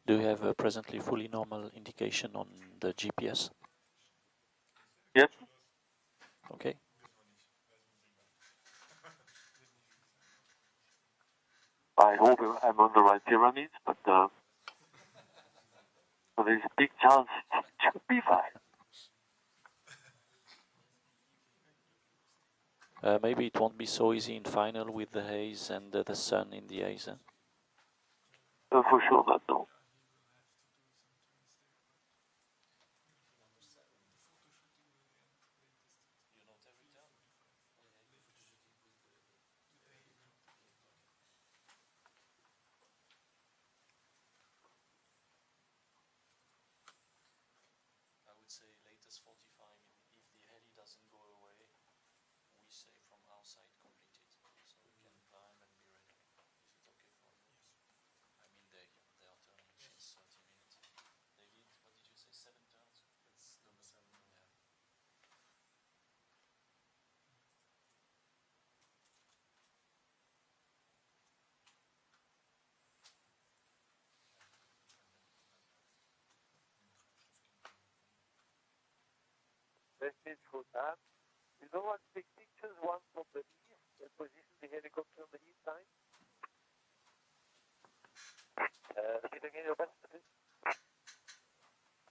Do you have a presently fully normal indication on the GPS? Yep. Okay. I hope I'm on the right pyramid, but there's a big chance it should be fine. Maybe it won't be so easy in final with the haze and the sun in the haze. For sure not, no. I would say latest 45, if the heli doesn't go away, we say from our side complete it, so we can climb and be ready. Is it okay for you? I mean, they are turning since 30 minutes. David, what did you say, 7 turns? It's number 7. Yeah. Let's go that. You don't want to take pictures once from the east and position the helicopter on the east side? Repeat again your best, please.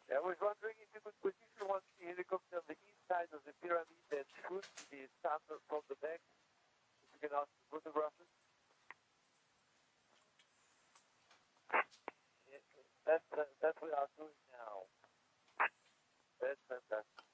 I was wondering if you could position once the helicopter on the east side of the pyramid and shoot the sun from the back. If you can ask the photographers. Yes, that's what I'm doing now. That's fantastic.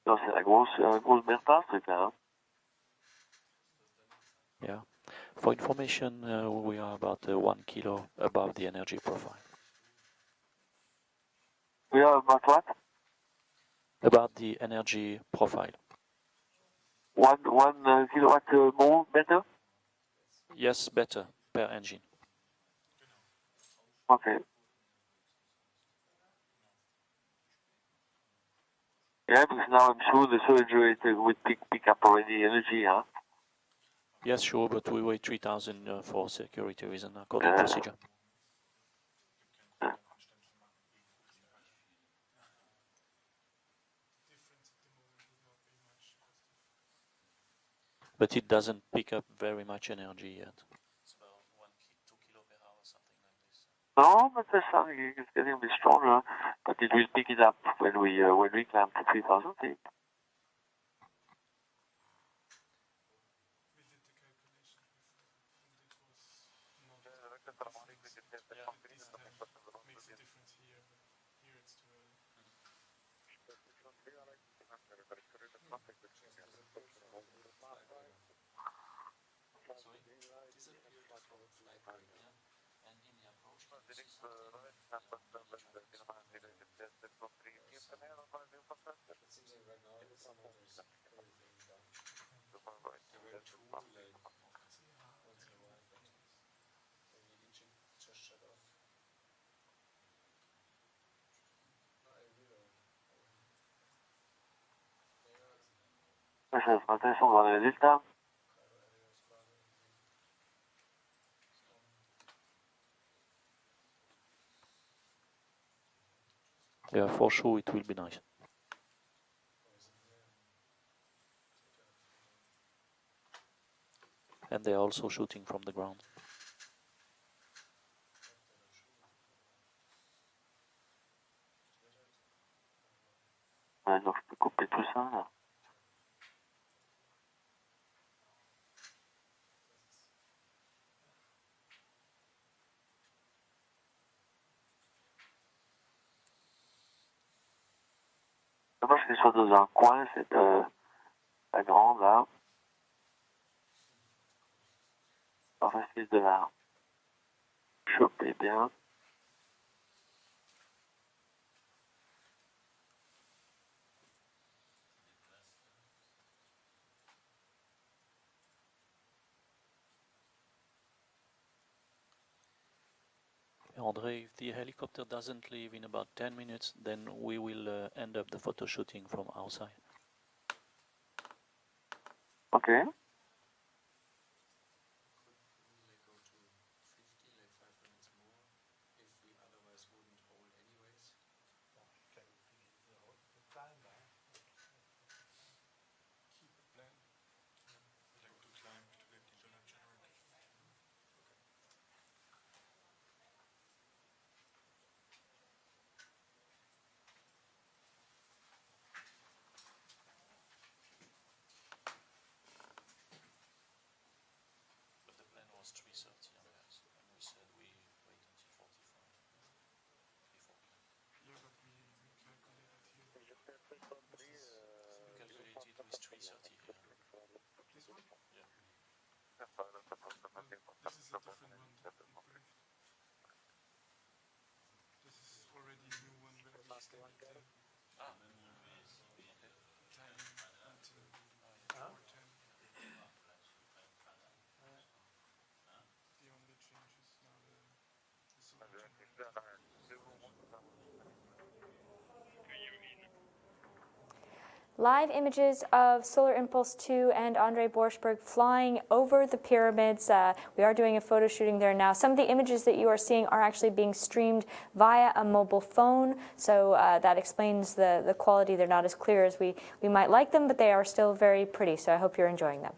Dat is een groot merkbaar, ja. Yeah. For information, we are about 1 kilo above the energy profile. We are about what? About the energy profile. 1 kilowatt more better? Yes, better per engine. Okay. Yeah, because now I'm sure the surgery would pick up already energy, huh? Yes, sure, but we wait 3,000 for security reason according to procedure. But it doesn't pick up very much energy yet. It's about 2 kilo per hour, something like this. No, but the sun is getting a bit stronger, but it will pick it up when we climb to 3,000 feet. Attention dans les résultats. Yeah, for sure it will be nice. and they're also shooting from the ground. Ouais, donc je peux couper tout ça là. Moi je fais soit dans un coin, c'est la grande là. Pas facile de la choper bien. André, if the helicopter doesn't leave in about 10 minutes, then we will end up the photo shooting from outside. Okay. But the plan was 3:30, Andreas, and we said we wait until 45 before plan. Yeah, but we calculated here. You calculated with 3:30 here. This one? Yeah. This is a different one, debrief. This is already a new one where we extended the time until 4:10. The only change is now the solar generator. Live images of Solar Impulse 2 and Andre Borschberg flying over the pyramids. We are doing a photo shooting there now. Some of the images that you are seeing are actually being streamed via a mobile phone, so that explains the quality. They're not as clear as we might like them, but they are still very pretty, so I hope you're enjoying them.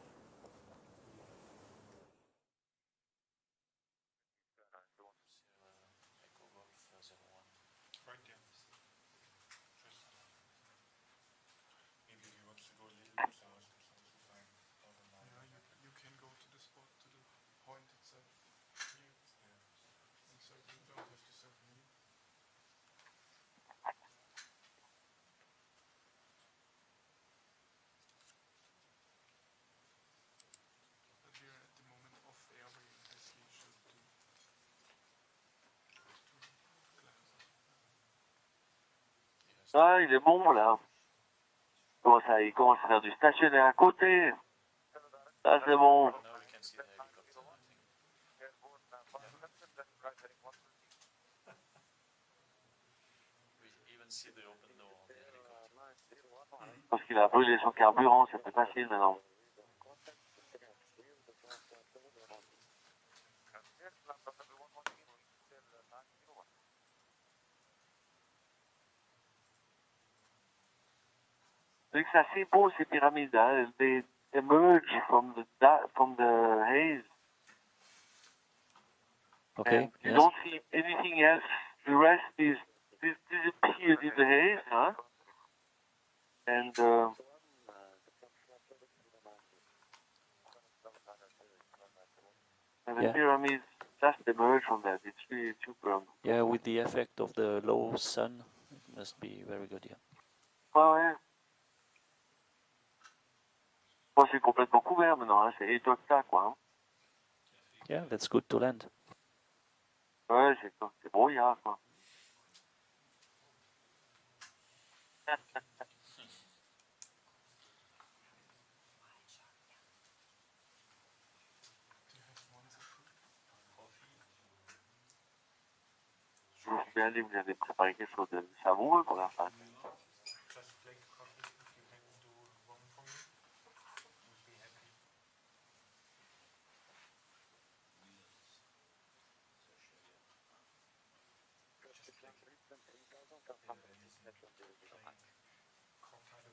Right there. Maybe he wants to go a little bit closer, that's also fine. Yeah, you can go to the spot, to the point itself. Here. Yeah. And so you don't have to surf here. But we are at the moment off airway as we should do. Ah, il est bon là. Il commence à faire du stationnaire à côté. Ah, c'est bon. Now we can see the helicopter, I think. We even see the open door on the helicopter. Parce qu'il a brûlé son carburant, c'est plus facile maintenant. C'est assez beau ces pyramides. Hein. They emerge from the haze. Okay. And you Yes. don't see anything else. The rest is disappeared in the haze. Huh? And the Yeah. pyramids just emerge from that. It's really super. Yeah, with the effect of the low sun, it must be very good. Yeah. Ouais, ouais. Bon, c'est complètement couvert maintenant. Hein. C'est 8 octave, quoi. Hein. Yeah, that's good to land. Ouais, c'est brouillard, quoi. Je me suis bien dit que vous avez préparé quelque chose de savoureux pour la fin. Just black coffee, if you can do one for me, would be happy. Cortado.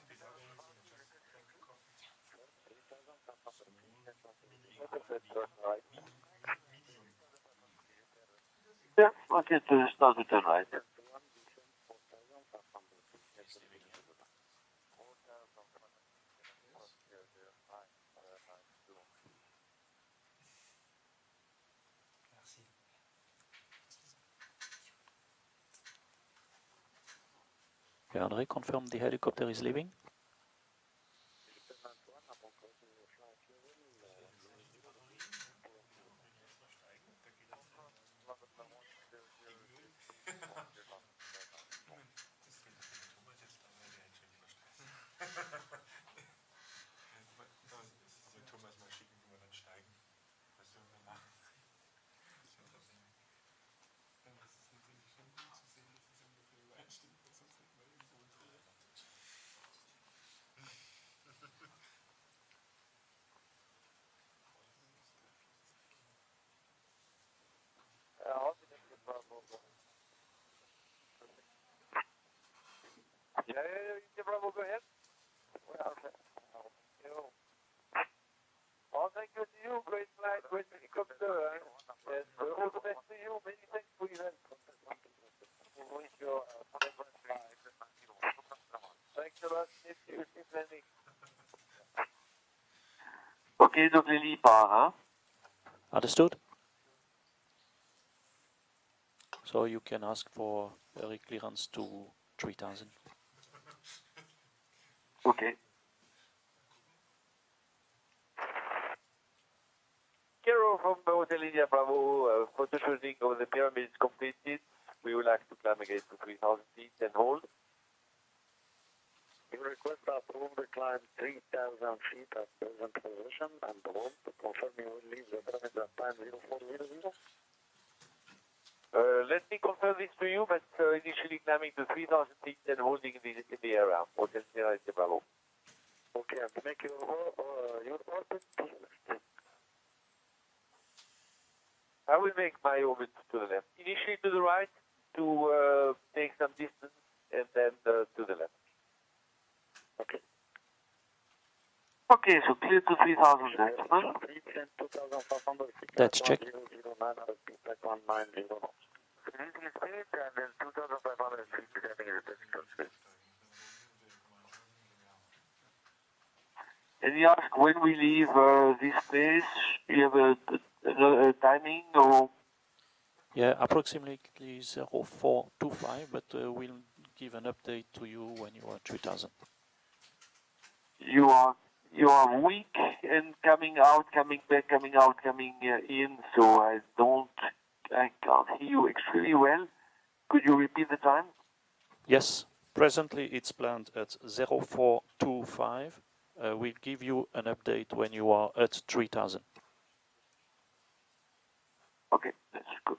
Without anything, just black coffee. Yeah, okay, to start to turn right. Okay, Andre, confirm the helicopter is leaving. Thomas mal schicken, wie wir dann steigen. Weißt du, danach. Dann ist es natürlich schon gut zu sehen, dass es ungefähr übereinstimmt, weil sonst hätten wir irgendwo einen Fehler. Yeah, Bravo, go ahead. All thank you to you, great flight, great helicopter. Yes, all the best to you, many thanks for your help. We wish you a pleasant flight. Thanks a lot, safe landing. Okay, donc Lily part, hein? Understood? So you can ask for a clearance to 3000. Okay. Cairo from Hotel India Bravo, photo shooting of the pyramid is completed. We would like to climb again to 3000 feet and hold. You request to approve the climb 3000 feet at present position and hold to confirm you will leave the pyramid at time 0400. Let me confirm this to you, but initially climbing to 3000 feet and holding in the area. Hotel India Bravo. Okay, and to make your orbit to the left. I will make my orbit to the left. Initially to the right to take some distance and then to the left. Okay. Okay, so clear to 3000 gentlemen. 2500 feet. Let's check. 1009 repeat at 190 knots. Releasing speed and then 2500 feet descending is the distance speed. And you ask when we leave this place, you have a timing or? Yeah, approximately 0425, but we'll give an update to you when you are 3000. You are weak and coming out, coming back, coming out, coming in, so I can't hear you extremely well. Could you repeat the time? Yes, presently it's planned at 0425. We'll give you an update when you are at 3000. Okay, that's good.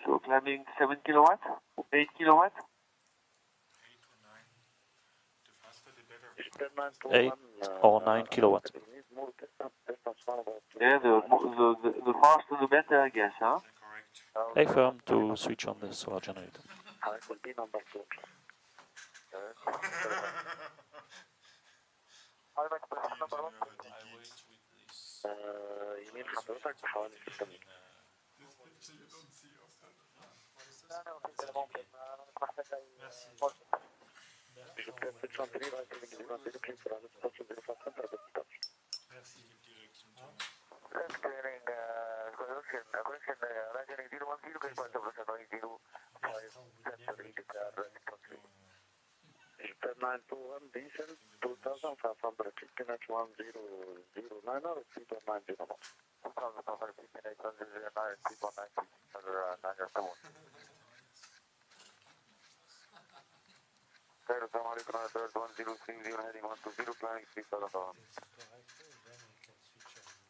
So climbing 7 kilowatt, 8 kilowatt? 8 or 9 kilowatt. Yeah, the faster the better, I guess, huh? Stay firm to switch on the solar generator. It will be number 2. يمين حضرتك بحوالي 6 متر. Je peux être chanter, là, c'est une grande équipe pour la station de façon de touch. Merci. Left clearing, correction, Rajanik 010, can pass over 705, center declare responsive. Japan 921, descent 2500 feet, at 1009, or 3.90 knots. 2500 feet, at 1009, 3.90, under 907. Cairo, Assalamu alaikum, 1030, heading 120, planning 3000.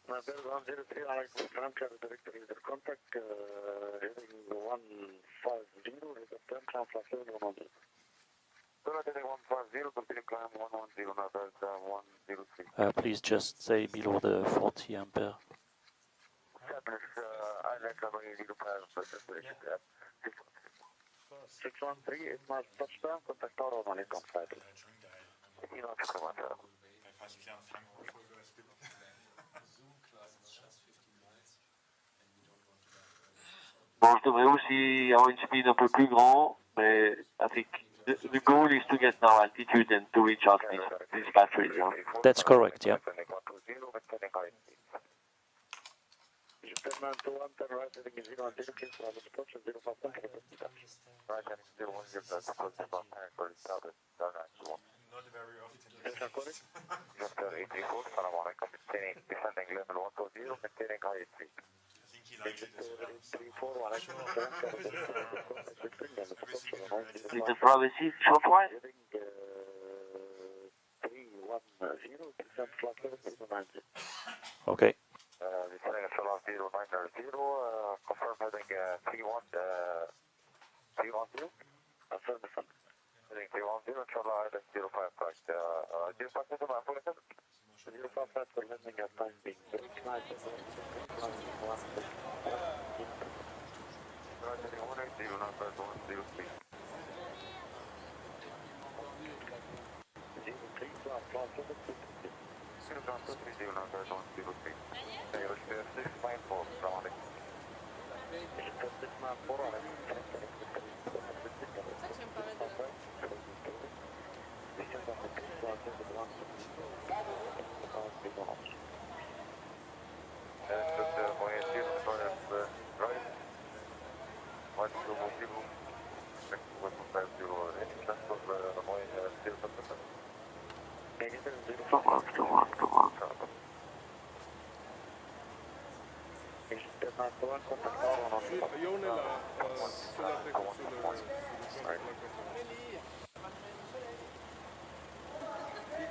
Bell 103, I confirm Cairo director leader contact, heading 150, is a turn translation 110. Heading 150, continue climb 110, now there's 103. Please just stay below the 40 ampere. Establish island runway 05, destination 613 is my touchdown, contact Cairo on income side. You know, to come on. Bon, je devrais aussi avoir une speed un peu plus grand, mais I think the goal is to get now altitude and to reach out these batteries. Huh? That's correct, yeah. Not very often. I think he likes it as well. Is the privacy short while? 310, Okay. confirm heading 310. Affirm the sun. Heading 310, inshallah, heading 05 flight. 05 is my full attempt. 05 flight for landing at time being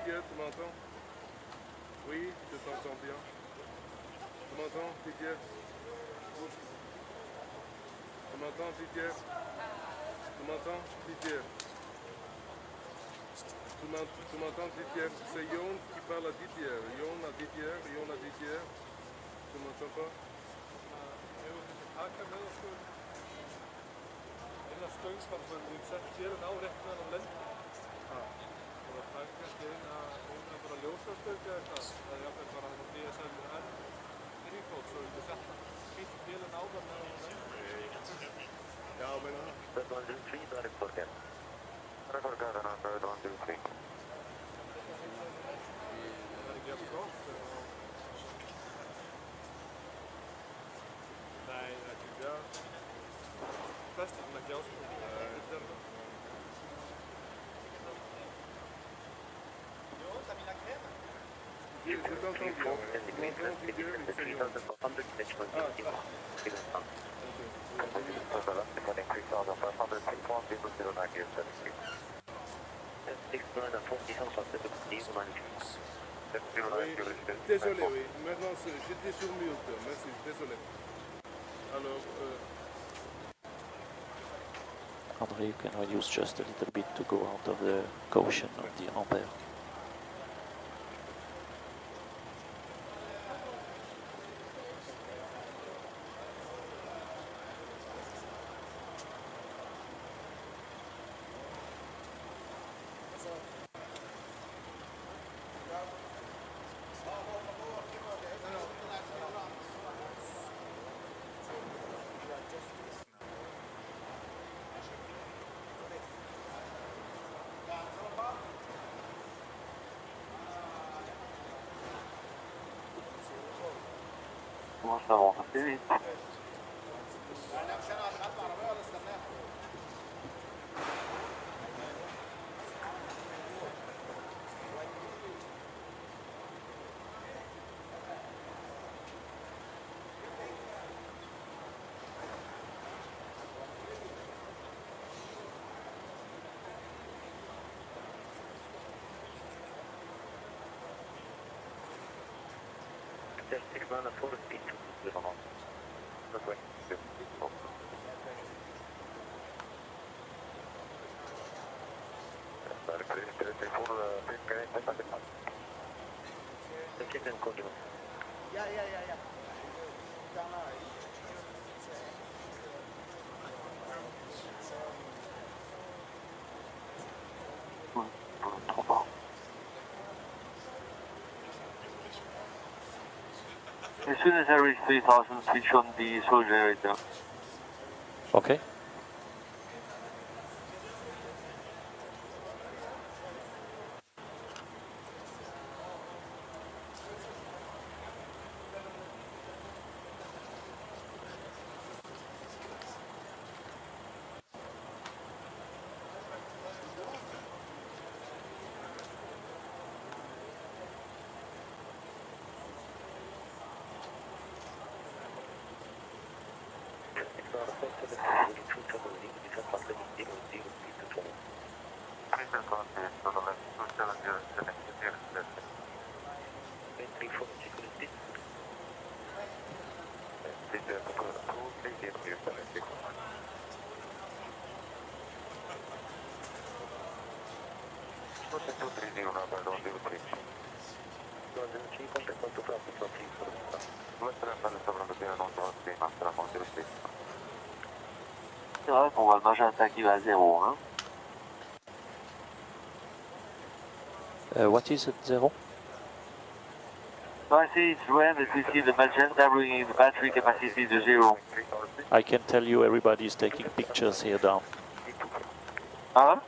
Didier, tu m'entends? Oui, je t'entends bien. Tu m'entends, Didier? Tu m'entends, Didier? Tu m'entends, Didier? Tu m'entends, Didier? C'est Yon qui parle à Didier. Yon à Didier, Yon à Didier. Tu m'entends pas? Je t'entends bien. Désolé, oui. Maintenant, j'étais sur mute. Merci, désolé. Alors, Andre, you can reduce just a little bit to go out of the caution of the ampere. Comment ça avance assez vite. trop bas. As soon as I reach 3000, switch on the solar generator. Okay. C'est vrai qu'on voit le magenta qui va à 0, hein. What is it, 0? So I see it's rare that we see the magenta bringing the battery capacity to 0. I can tell you everybody is taking pictures here down. Huh?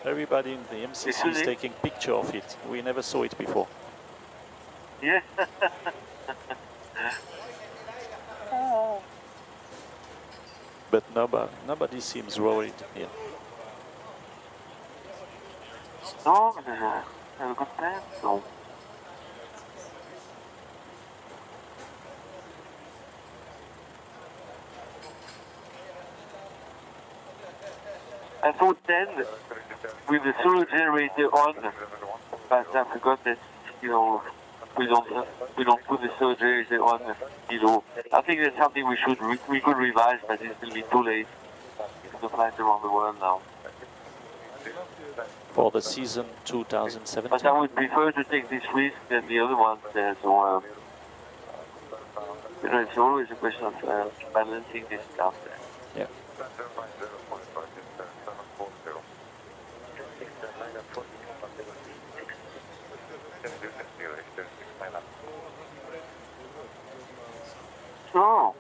Everybody in the MCC is taking picture of it. We never saw it before. Yeah. But nobody seems worried here. No, but have a good plan, so. I thought then, with the solar generator on, but I forgot that, you know, we don't put the solar generator on below. I think that's something we could revise, but it's going to be too late. The flights around the world now. For the season 2017. But I would prefer to take this risk than the other ones there, so you know, it's always a question of balancing this stuff there. Yeah. So,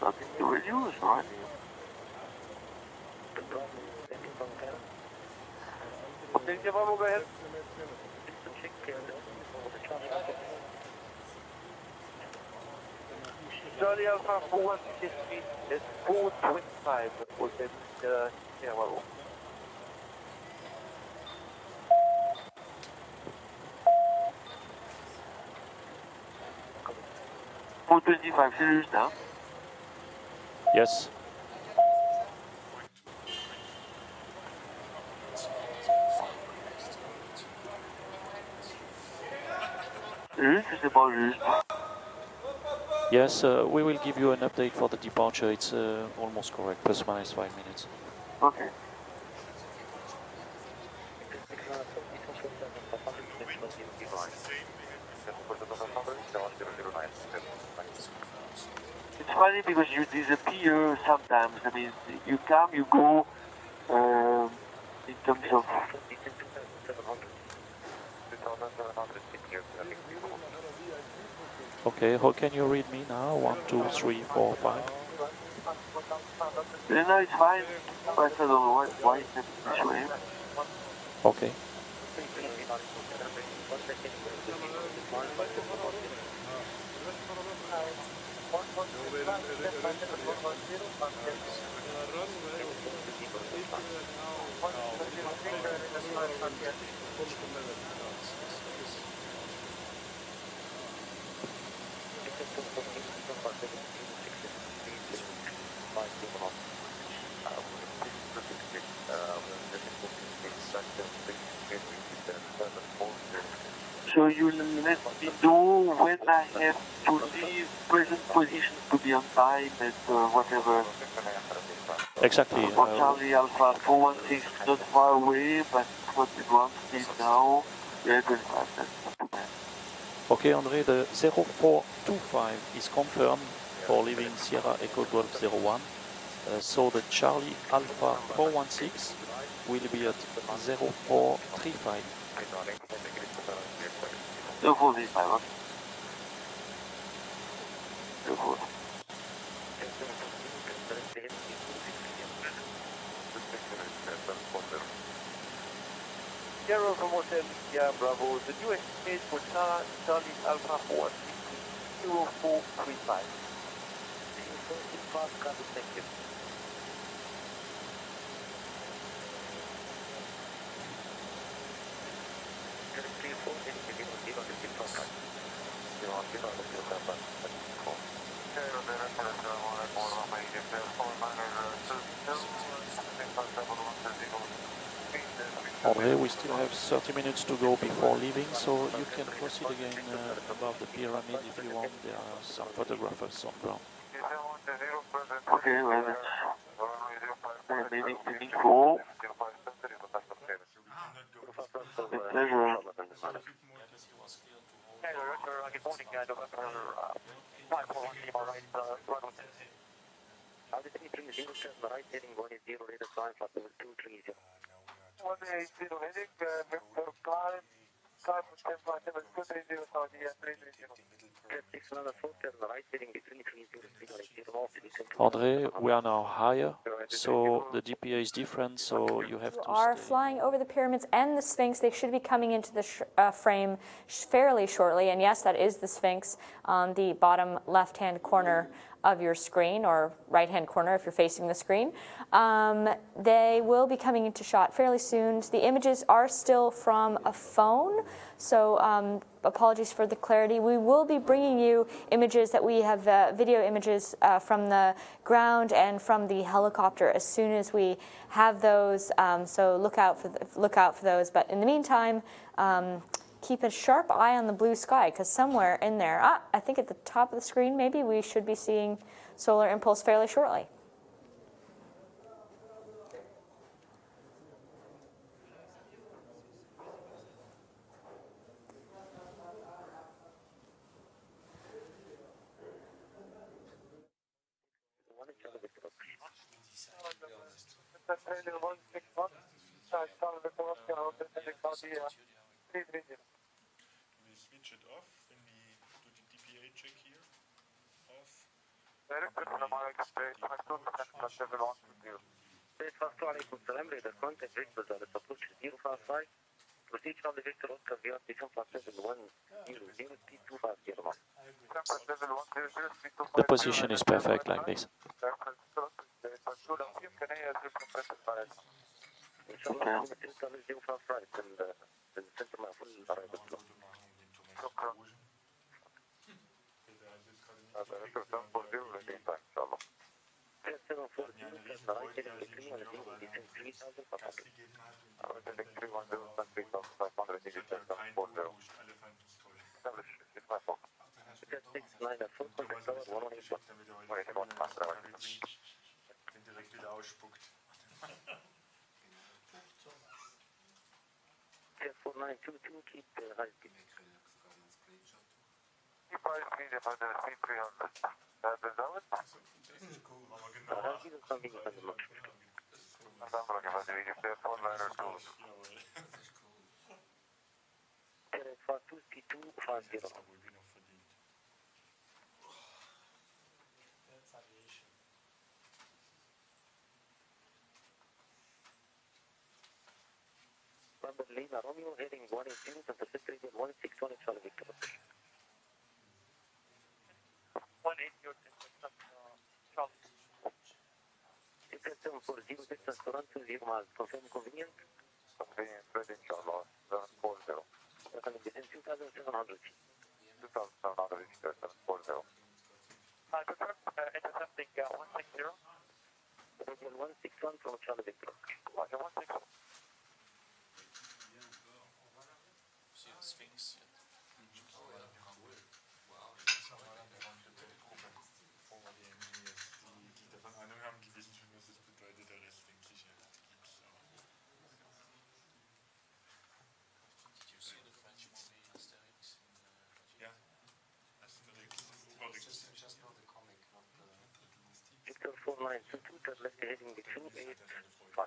nothing to reduce, right? Okay, go ahead. Charlie Alpha 463, it's 425, was it, yeah, well. $425, c'est juste, hein? Yes. Juste, c'est pas juste. Yes, we will give you an update for the departure. It's almost correct, plus minus 5 minutes. Okay. It's funny because you disappear sometimes. I mean, you come, you go, in terms of... Okay, how can you read me now? 1, 2, 3, 4, 5. No, it's fine. But I don't know why it's this way. Okay. So you let me know when I have to leave present position to be on time at whatever. Exactly. For Charlie Alpha 416, not far away, but what the ground speed now, yeah, good fast, that's not too bad. Okay, Andre, the 0425 is confirmed for leaving Sierra Echo Golf 01. So the Charlie Alpha 416 will be at 0435. 0435, okay. 04. Cairo from Hotel India Bravo, the new estimate for Charlie Alpha 4 0435. Thank you. Andre, we still have 30 minutes to go before leaving, so you can proceed again above the pyramid if you want. There are some photographers on ground. Okay, well, remaining info. With pleasure. Good morning, November 541 right, How did 330 right heading 180 radar sign for 230? 180 heading, climb 1057, 230 Saudi, 330. 604 right heading 330, Andre, we are now higher, so the GPA is different, so you have to are stay. flying over the pyramids and the Sphinx. They should be coming into the frame fairly shortly. And yes, that is the Sphinx on the bottom left-hand corner of your screen, or right-hand corner if you're facing the screen. They will be coming into shot fairly soon. The images are still from a phone, so apologies for the clarity. We will be bringing you images that we have, video images from the ground and from the helicopter as soon as we have those. So look out for those. But in the meantime, keep a sharp eye on the blue sky, because somewhere in there, I think at the top of the screen, maybe we should be seeing Solar Impulse fairly shortly. We switch it off when we do the DPA check here. Off. Proceed from the Victor Oscar beyond become for 710 P250. The position is perfect like this. Direkt wieder ausspuckt. 4922, keep high speed. Keep high speed if I do C300. That is that it? Aber genau. I'm looking for the if there's 492. For 2P250. Das wohl wie noch verdient. Number Lima Romeo heading 180 to Pacific 161 Charlie Victor. 180 Charlie. Ticket 740 distance to run 20 miles. Confirm convenient? Convenient, ready inshallah. 740. Coming within 2,700 feet. 2,700 feet, 740. Confirm, intercepting 160. Radio 161 from Charlie Victor. Roger, 161. See the Sphinx? Die davon Ahnung haben, die wissen schon, was das bedeutet. Der Rest denkt sich, ja, das gibt's auch. Did you see the French movie Asterix? Ja, Asterix, Obelix. Just know the comic, not the Victor 4922, turn left heading 285.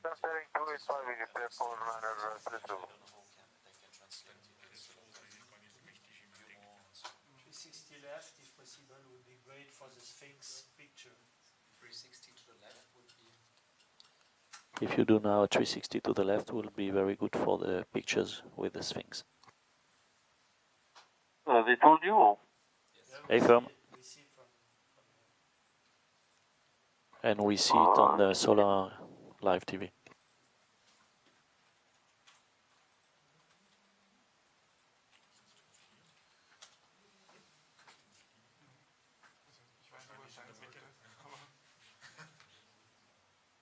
Transferring 285 in repair for runner I don't know how they can translate it. It's a lot of humor and so. 360 left, if possible, would be great for the Sphinx picture. 360 to the left would be. If you do now a 360 to the left, will be very good for the pictures with the Sphinx. They told you? Or? Yeah, Hey, firm. we see from And we see it on the Solar Live TV.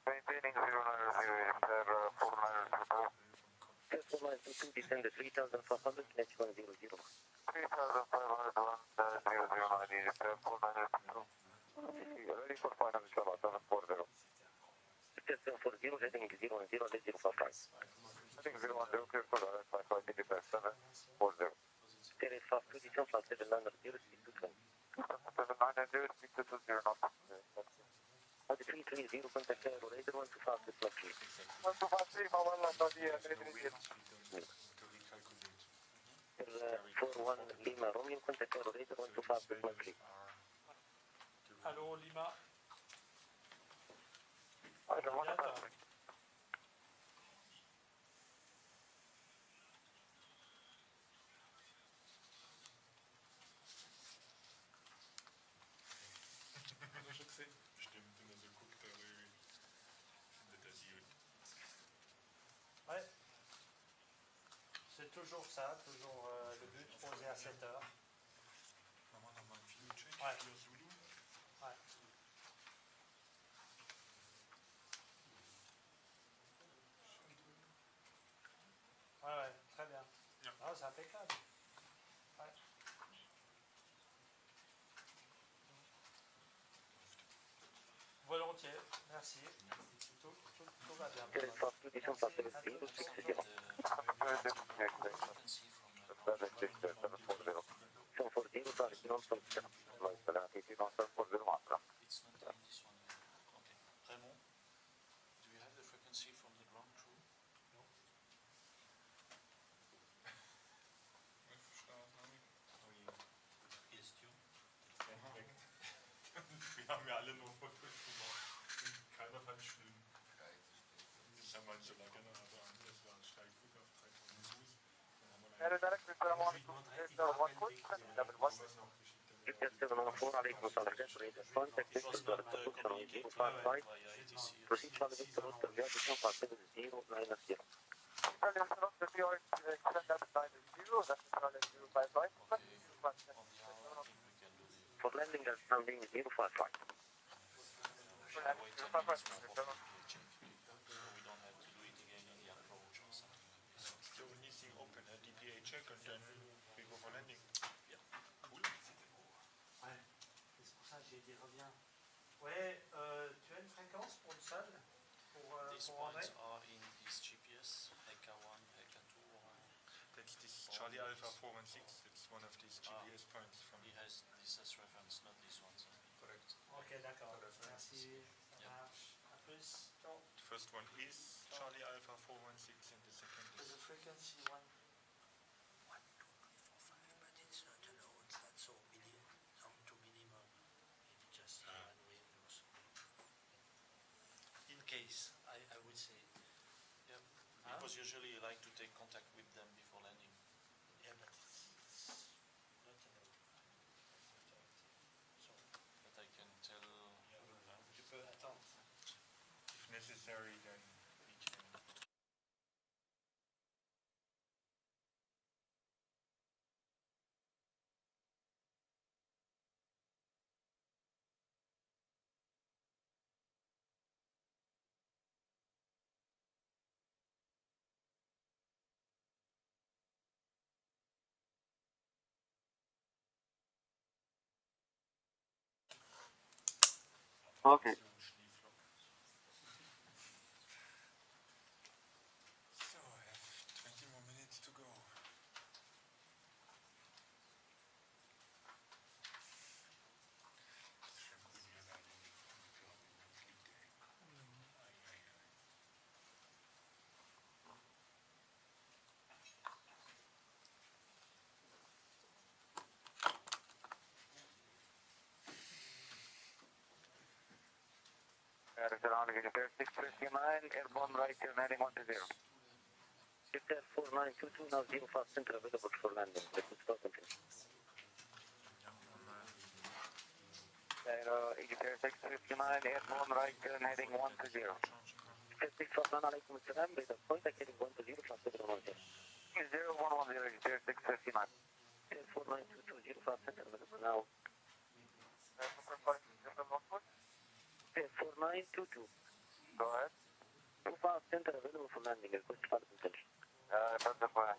Maintaining 090 repair 4922. First one line 22, descend to 3,500, next 100. 3,500, repair 4922. Ready for final inshallah, 740. Test 740, heading 010, let 055. Heading 010, clear for direct 55, digital 740. Terrace 52, descend from 790, speed to 20. 790, speak to 20 knots. Audi 330, contact Cairo, radar 125, with flight 3. 1253, Mawala, Saudi, military. 41 Lima, Romeo, contact Cairo, radar 125, with flight 3. Allô, Lima. I don't want to Ouais. C'est toujours ça, toujours le but posé à 7 heures. Ouais. Ouais. Ouais, très bien. Ah, c'est impeccable. Ouais. Volontiers, merci. Tout va bien. Terrace 52, descend from 790, speed to 0. 740, target non-stop. It's not in this one. Okay. Raymond, do you have the frequency from the ground crew? No. Question. Wir haben ja alle nur Fotos gemacht. Keiner fand es schlimm. Ich habe manche Lagerner, aber das war ein Steigflug auf 3000 Fuß. Dann haben wir Air direct repair 1 code, level 1. Victor 714, عليكم صالح radar contact Victor to the position on 055. Proceed from Victor Oscar Via, descend from 7090. Italian Road, the POX, extend level 90, that's Italian 055. On the hour, I think we can do the. For landing and landing 055. Shall I wait 10 minutes more for the check? So we don't have to do it again in the approach or something like this. the only thing open, DPA check, and then we go for landing. Yeah. Cool. Ouais. C'est pour ça que j'ai dit reviens. Ouais, tu as une fréquence pour le sol These pour André? points are in this GPS, HK1, HK2, or That's this Charlie Alpha 416. It's one of these GPS points from. he has this as reference, not this one. So. Correct. Ok, d'accord. Merci. Ça marche. À plus. Ciao. The first one is Charlie Alpha 416, and the second There's is. a frequency 1. 1, 2, 3, 4, 5, but it's not a low, it's not so down to minimum. Maybe just one wind or so. In case, I would say. Yeah. Because usually you like to take contact with them before landing. Yeah, but it's not a low. So, but I can tell. Tu peux attendre. If necessary, then we can. Okay. So I have 20 more minutes to go. Director Only, Japan 659, airborne right turn heading 1 to 0. Japan 4922, now 0 fast center available for landing. Request for continue. Cairo, Japan 659, airborne right turn heading 1 to 0. 659, عليكم السلام. Radar point, heading 1 to 0 fast center 10. 0110, Japan 659. 4922, 0 fast center available now. 4922. Go ahead. 0 fast center available for landing. Request for continue. Delta 05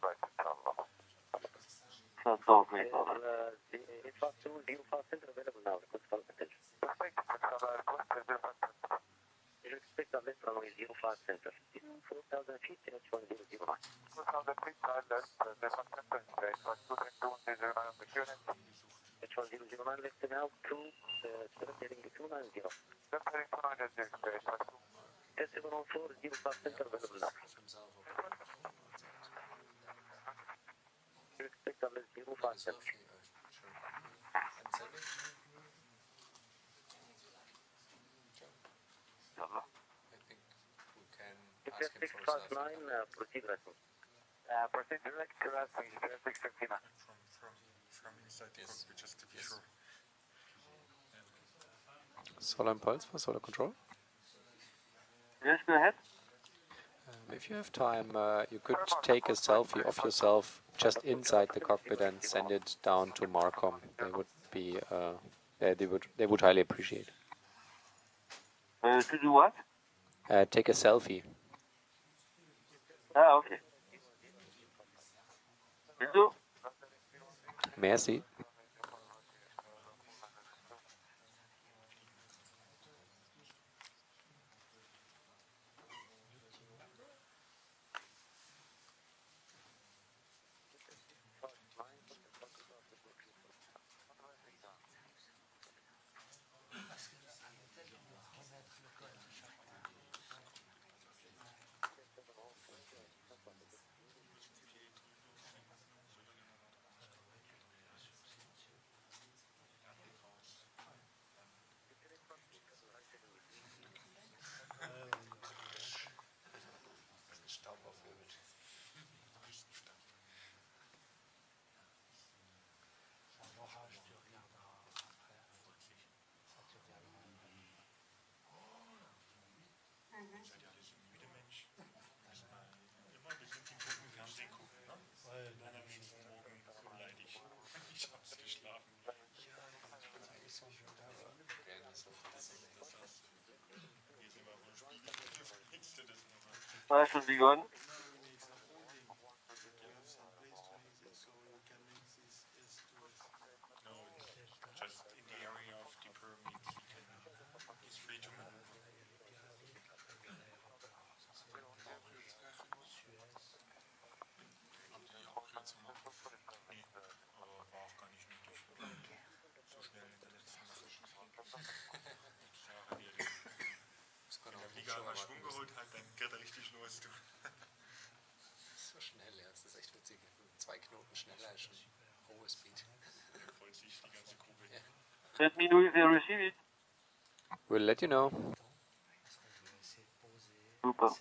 right, inshallah. That's all great. It's fast 2, 0 fast center available now. Request for continue. Perfect, inshallah, request 05. You expect a left runway 05 center. 4,000 feet, H1009. 4,000 feet, left, 05 center, straight, 2.2 on the unit. H1009 left now, 2, select heading 290. Left heading 290, straight, 2. Decimal on 4, 05 center available now. You expect a left 05 center. Japan 659, proceed rescue. Proceed direct to us, Japan 659. From inside the cockpit, just to be sure. Solar impulse for solar control. Yes, go ahead. If you have time, you could take a selfie of yourself just inside the cockpit and send it down to Marcom. They would be, they would highly appreciate. To do what? Take a selfie. Ah, okay. Will do. Merci. That should be good. Just in the area of the pyramids, he's free to move. Nee, aber war auch gar nicht nötig. So schnell in der letzten Nacht. Wenn der Flieger einmal Schwung geholt hat, dann geht er richtig los. Du. So schnell, ja, das ist echt witzig. 2 Knoten schneller als schon hohe Speed. Freut sich die ganze Gruppe. Ja. Let me know if they receive it. We'll let you know. Super.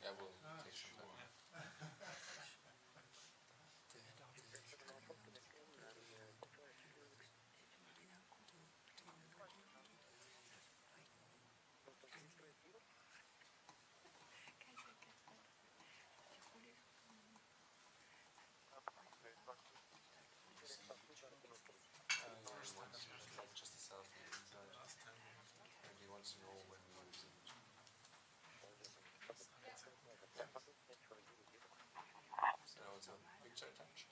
Yeah, we'll take some time. Just a selfie inside. And he wants to know when we use it. So it's a picture attached.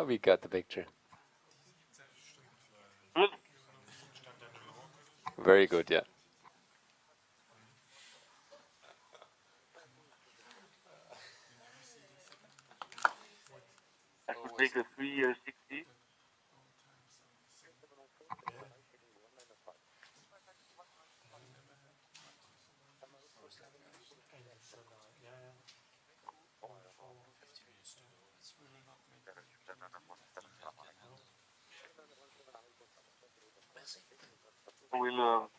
We got the picture. Good. Very good, yeah. I could take a 360. will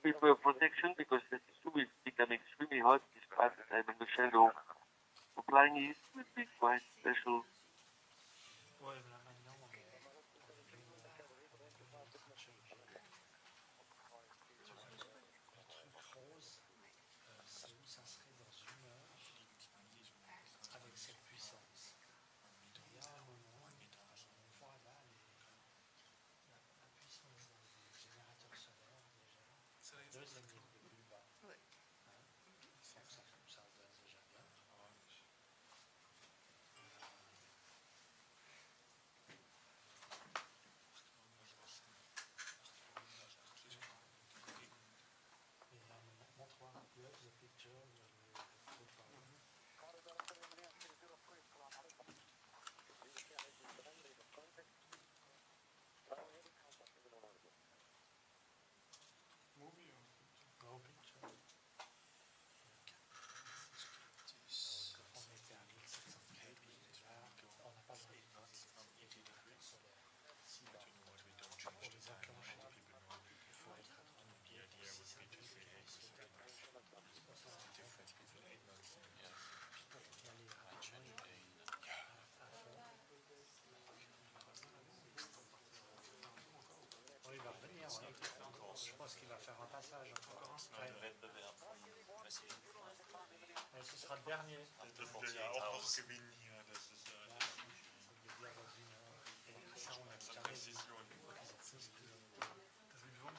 prepare protection because the tube is becoming extremely hot despite having the shadow. Flying is will be quite special. Ouais, mais là maintenant, on est le truc rose, c'est où ça serait dans une heure avec cette puissance. Il y a un moment, on voit là la puissance des générateurs solaires déjà. Deuxième ligne de plus bas. Ça donne déjà bien. Montre-moi, you have the picture, the profile. Movie or No picture. On était à 1700 km déjà, on n'a pas besoin de les générateurs solaires si bas. Pour les enclencher, il faut être à 3000 pieds pour 600 km. C'est pour ça en fait, pour y aller à fond, il va revenir, je pense qu'il va faire un passage encore. Et ce sera le dernier. Das ist ja auch noch gewinnen hier. Das ist Ça, on a jamais vu. T'as vu le vent?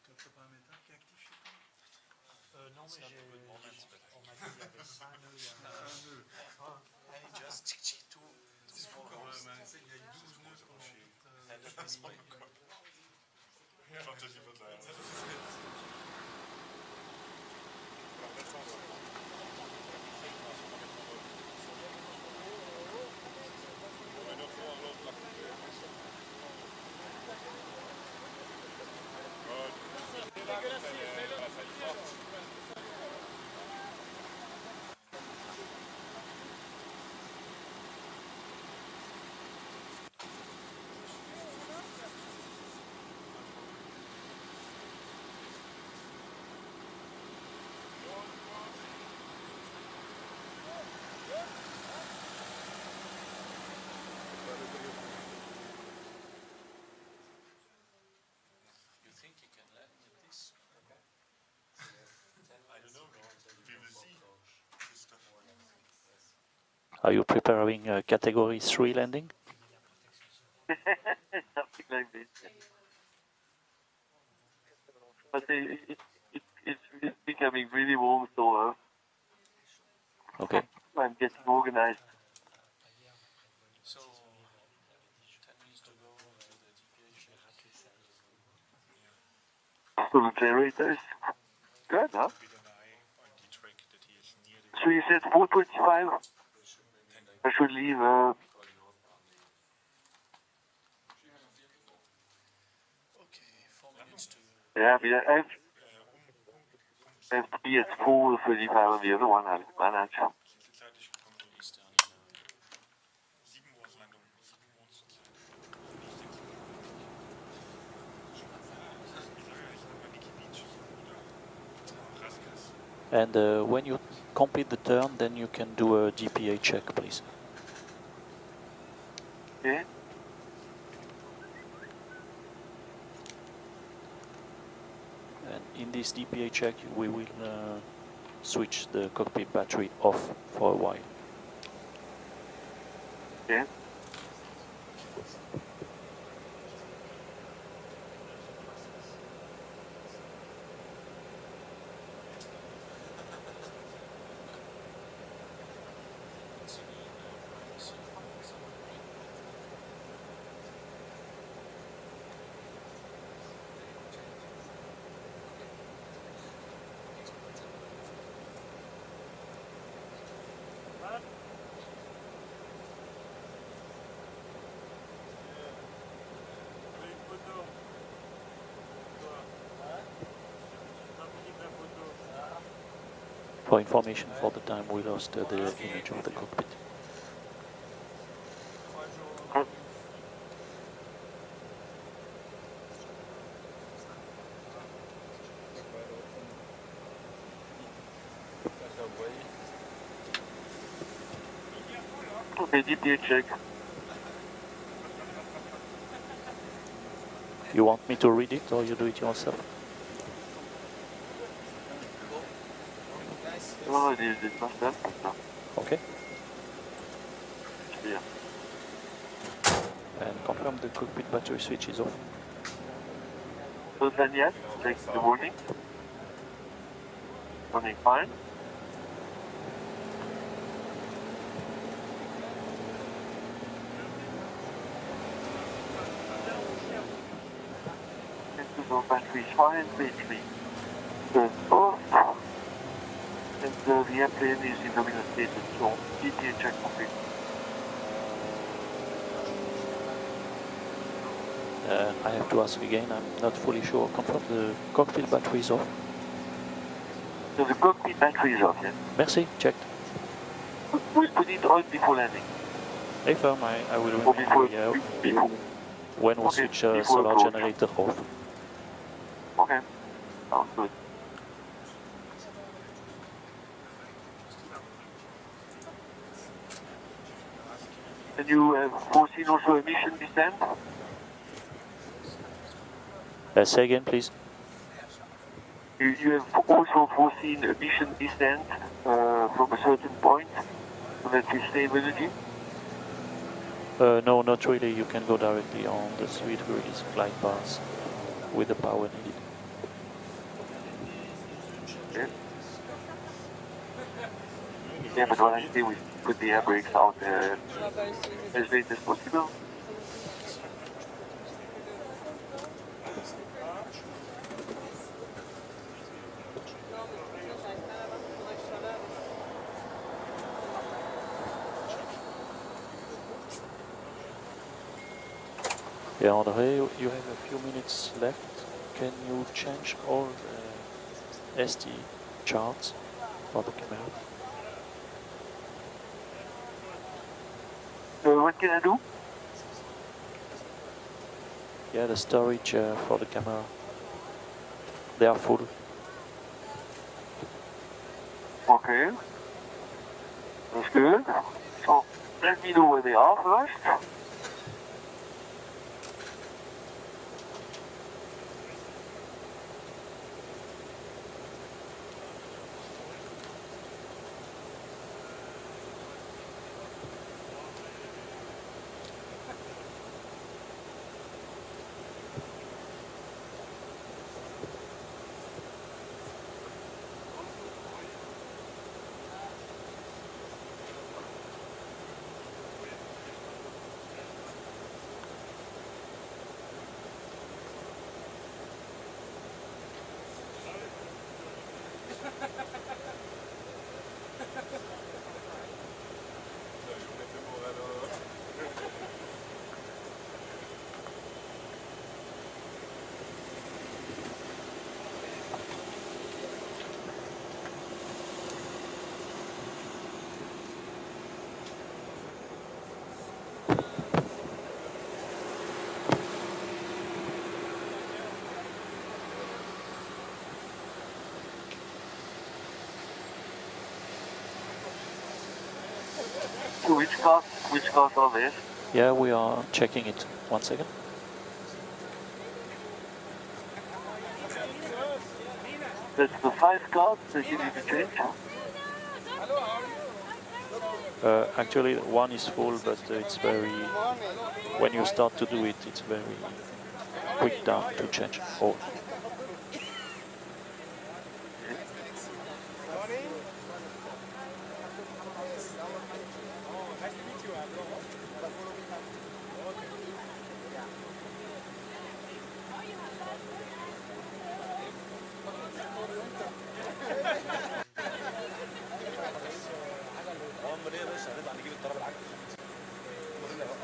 T'as pas un métal qui est actif chez toi? Non, mais on m'a dit qu'il y avait 5 nœuds. Un nœud. C'est fou quand même, hein. Il y a 12 nœuds pendant toute... Fantasy Football. Are you preparing a Category 3 landing? Something like this. But it's becoming really warm, so Okay. I'm getting organized. So, 10 minutes to go to the DPH. So the generators, good, huh? So you said 4:25. I should leave. Okay, 4 minutes to... Yeah, but I have to be at 4:35 on the other one. I'll manage. And when you complete the turn, then you can do a GPA check, please. Okay. And in this DPA check, we will switch the cockpit battery off for a while. Okay. For information, for the time we lost the image of the cockpit. Okay, DPA check. You want me to read it or you do it yourself? No, it is not that. No. Okay. Yeah. And confirm the cockpit battery switch is off. So then yes, take the warning. Running fine. So battery is fine, battery turns off. And the airplane is in nominal status, so DPA check complete. I have to ask again, I'm not fully sure. Confirm the cockpit battery is off. So the cockpit battery is off, yes? Merci, checked. We'll put it on before landing. Affirm, I will Or remain before. when we Okay, switch before solar approach. generator off. Okay, sounds good. And you have foreseen also a mission descent? Say again, please. You have also foreseen a mission descent from a certain point so that we save energy? No, not really. You can go directly on the 3 degrees glide path with the power needed. Okay. Yeah, but what I say, we put the air brakes out as late as possible. Yeah, André, you have a few minutes left. Can you change all the SD charts for the camera? What can I do? Yeah, the storage for the camera. They are full. Okay. That's good. So, let me know where they are first. So which cars are there? Yeah, we are checking it. 1 second. That's the 5 cars that you need to change? Actually, one is full, but it's very... When you start to do it, it's very quick down to change all.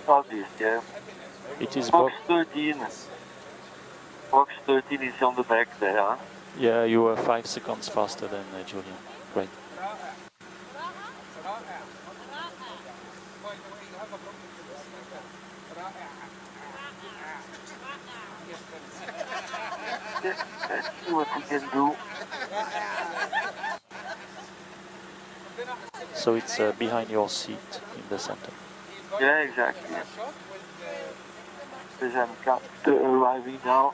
Southeast, yeah. It is Box 13. Box 13 is on the back there, huh? Yeah, you were 5 seconds faster than Julian. Great. Let's see what we can do. So it's behind your seat in the center. Yeah, exactly. Because I'm arriving now.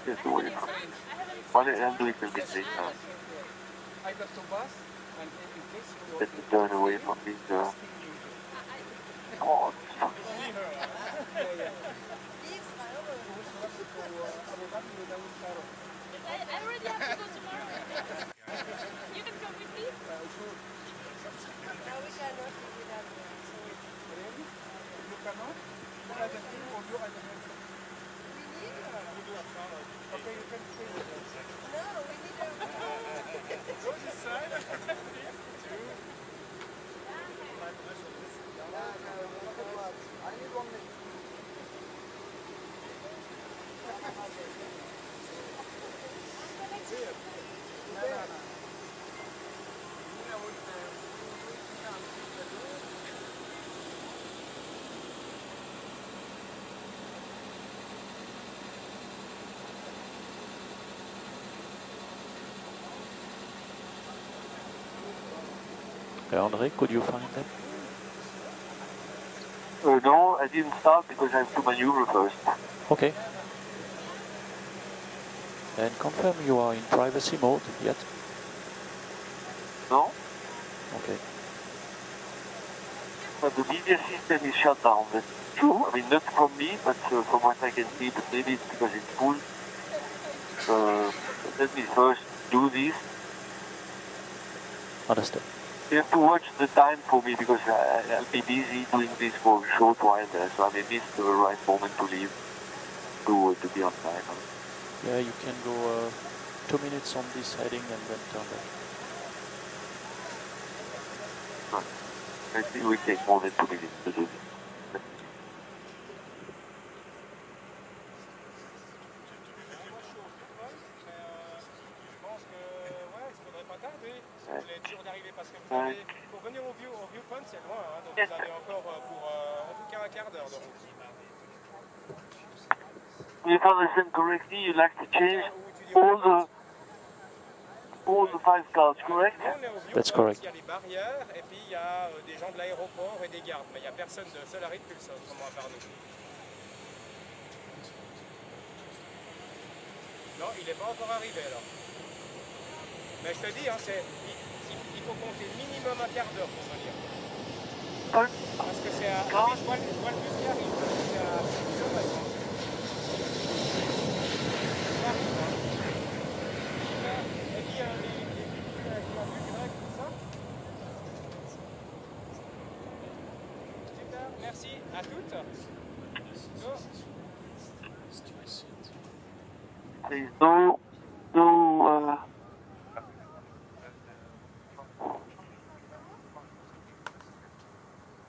Just wait. Well, I'll do it a bit later. Let me turn away from these cords. I already have to go tomorrow. You can come with me? No, we cannot. You cannot? Okay, you can stay with us. No, we need a... Go this side. I need 1 minute. Andre, could you find them? No, I didn't start because I have to maneuver first. Okay. And confirm you are in privacy mode yet? No? Okay. But the media system is shut down. That's true. I mean, not from me, but from what I can see. But maybe it's because it's full. Let me first do this. Understood. You have to watch the time for me because I'll be busy doing this for a short while there, so I may miss the right moment to leave to be on time. Yeah, you can go 2 minutes on this heading and then turn back. I think we take more than 2 minutes to do this. Pour venir au viewpoint, c'est loin, hein, donc vous avez encore pour en tout cas un quart d'heure de route. If I understand correctly, you like to change all the 5 cars, correct? That's correct. Il y a les barrières et puis il y a des gens de l'aéroport et des gardes, mais il n'y a personne de seul arrêt que ça, autrement à part nous. Non, il n'est pas encore arrivé alors. Mais je te dis, hein, il faut compter minimum un quart d'heure pour venir. Parce que c'est à... Ah, je vois le bus qui arrive, parce que c'est à 6 km. Il arrive, hein. Super. Et puis les bus grecs, tout ça. Super, merci. À toutes. Go.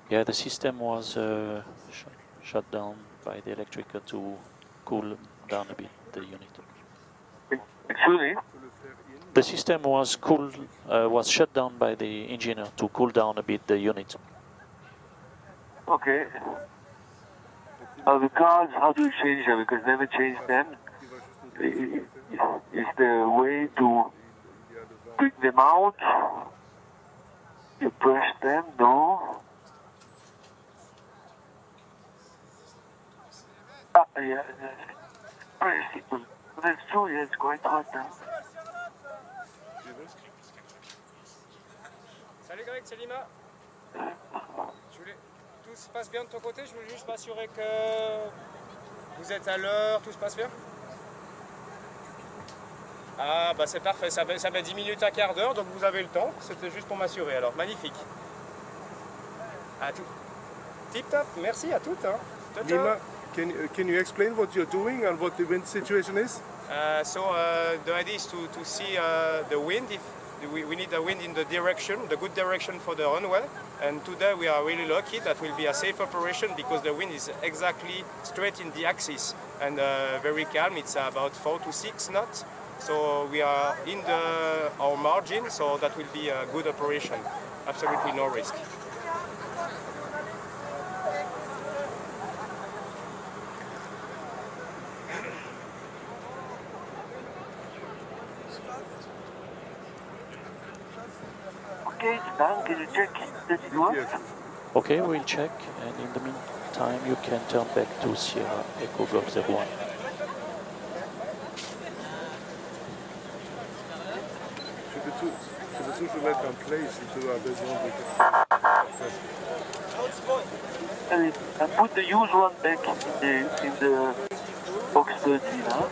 Yeah, the system was shut down by the electrical to cool down a bit the unit. Excuse me? The system was shut down by the engineer to cool down a bit the unit. Okay. The cars, how do you change them? Because never changed them. Is there a way to bring them out? You press them? No? Yeah, very simple. That's true, yeah, it's quite hot now. Salut Greg, c'est Lima. Tout se passe bien de ton côté, je voulais juste m'assurer que vous êtes à l'heure, tout se passe bien. Ah bah c'est parfait, ça met 10 minutes, un quart d'heure, donc vous avez le temps, c'était juste pour m'assurer, alors magnifique. À tout. Tip top, merci à toutes. Hein. Lima, can you explain what you're doing and what the wind situation is? The idea is to see the wind. If we need the wind in the direction, the good direction for the runway. And today we are really lucky that will be a safe operation because the wind is exactly straight in the axis and very calm. It's about 4 to 6 knots. So we are in our margin, so that will be a good operation. Absolutely no risk. gauge, Dan? Can you check that it works? Okay, we'll check, and in the meantime you can turn back to Sierra Echo Golf 01. Je peux toujours mettre en place si tu as besoin de And put the used one back in the box 13, huh?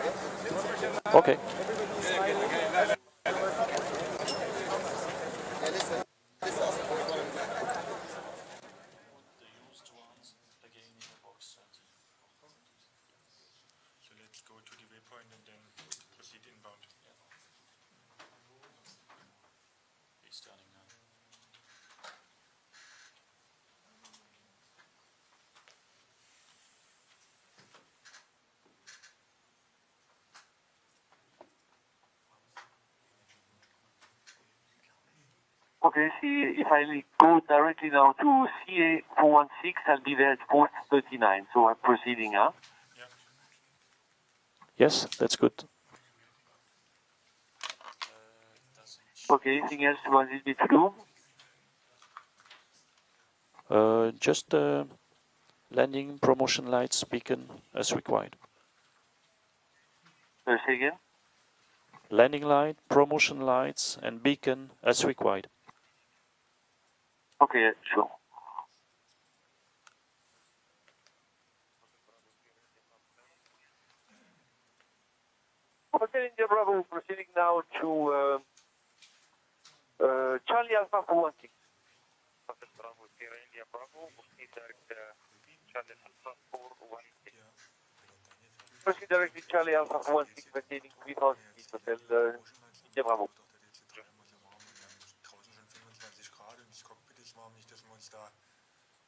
Okay. The used ones again in the box 30. So let's go to the waypoint and then proceed inbound. He's turning now. Okay, see, if I go directly now to CA 416, I'll be there at 439, so I'm proceeding, huh? Yes, that's good. Okay, anything else you wanted me to do? Just landing, promotion lights, beacon as required. Say again? Landing light, promotion lights, and beacon as required. Okay, sure. Hotel India Bravo, proceeding now to Charlie Alpha 416. Hotel Bravo, Sierra India Bravo, proceed direct Charlie Alpha 416. Proceed directly Charlie Alpha 416, vacating Greenhouse Street, Hotel India Bravo.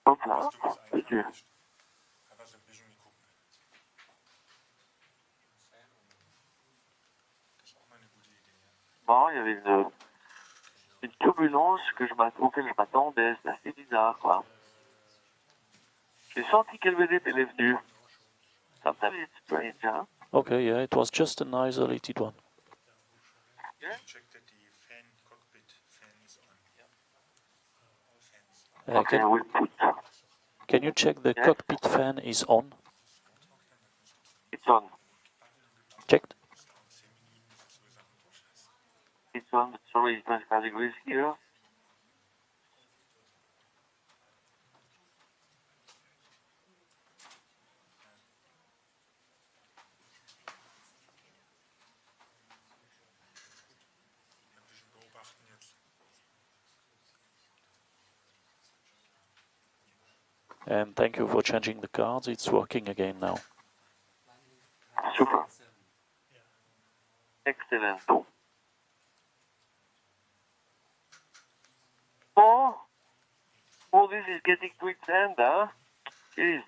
Hopla, thank you. Bon, il y avait une turbulence auquel je m'attendais, c'est assez bizarre, quoi. J'ai senti qu'elle est venue. Sometimes it's strange, huh? Okay, yeah, it was just an isolated one. Yeah? Check that the fan, cockpit fan is on. All fans. Okay, we'll put. Can you check the Yes? cockpit fan is on? It's on. Checked? It's on. Sorry, it's 25 degrees here. And thank you for changing the cards. It's working again now. Super. Excellent. Oh, this is getting to its end, huh? Jeez.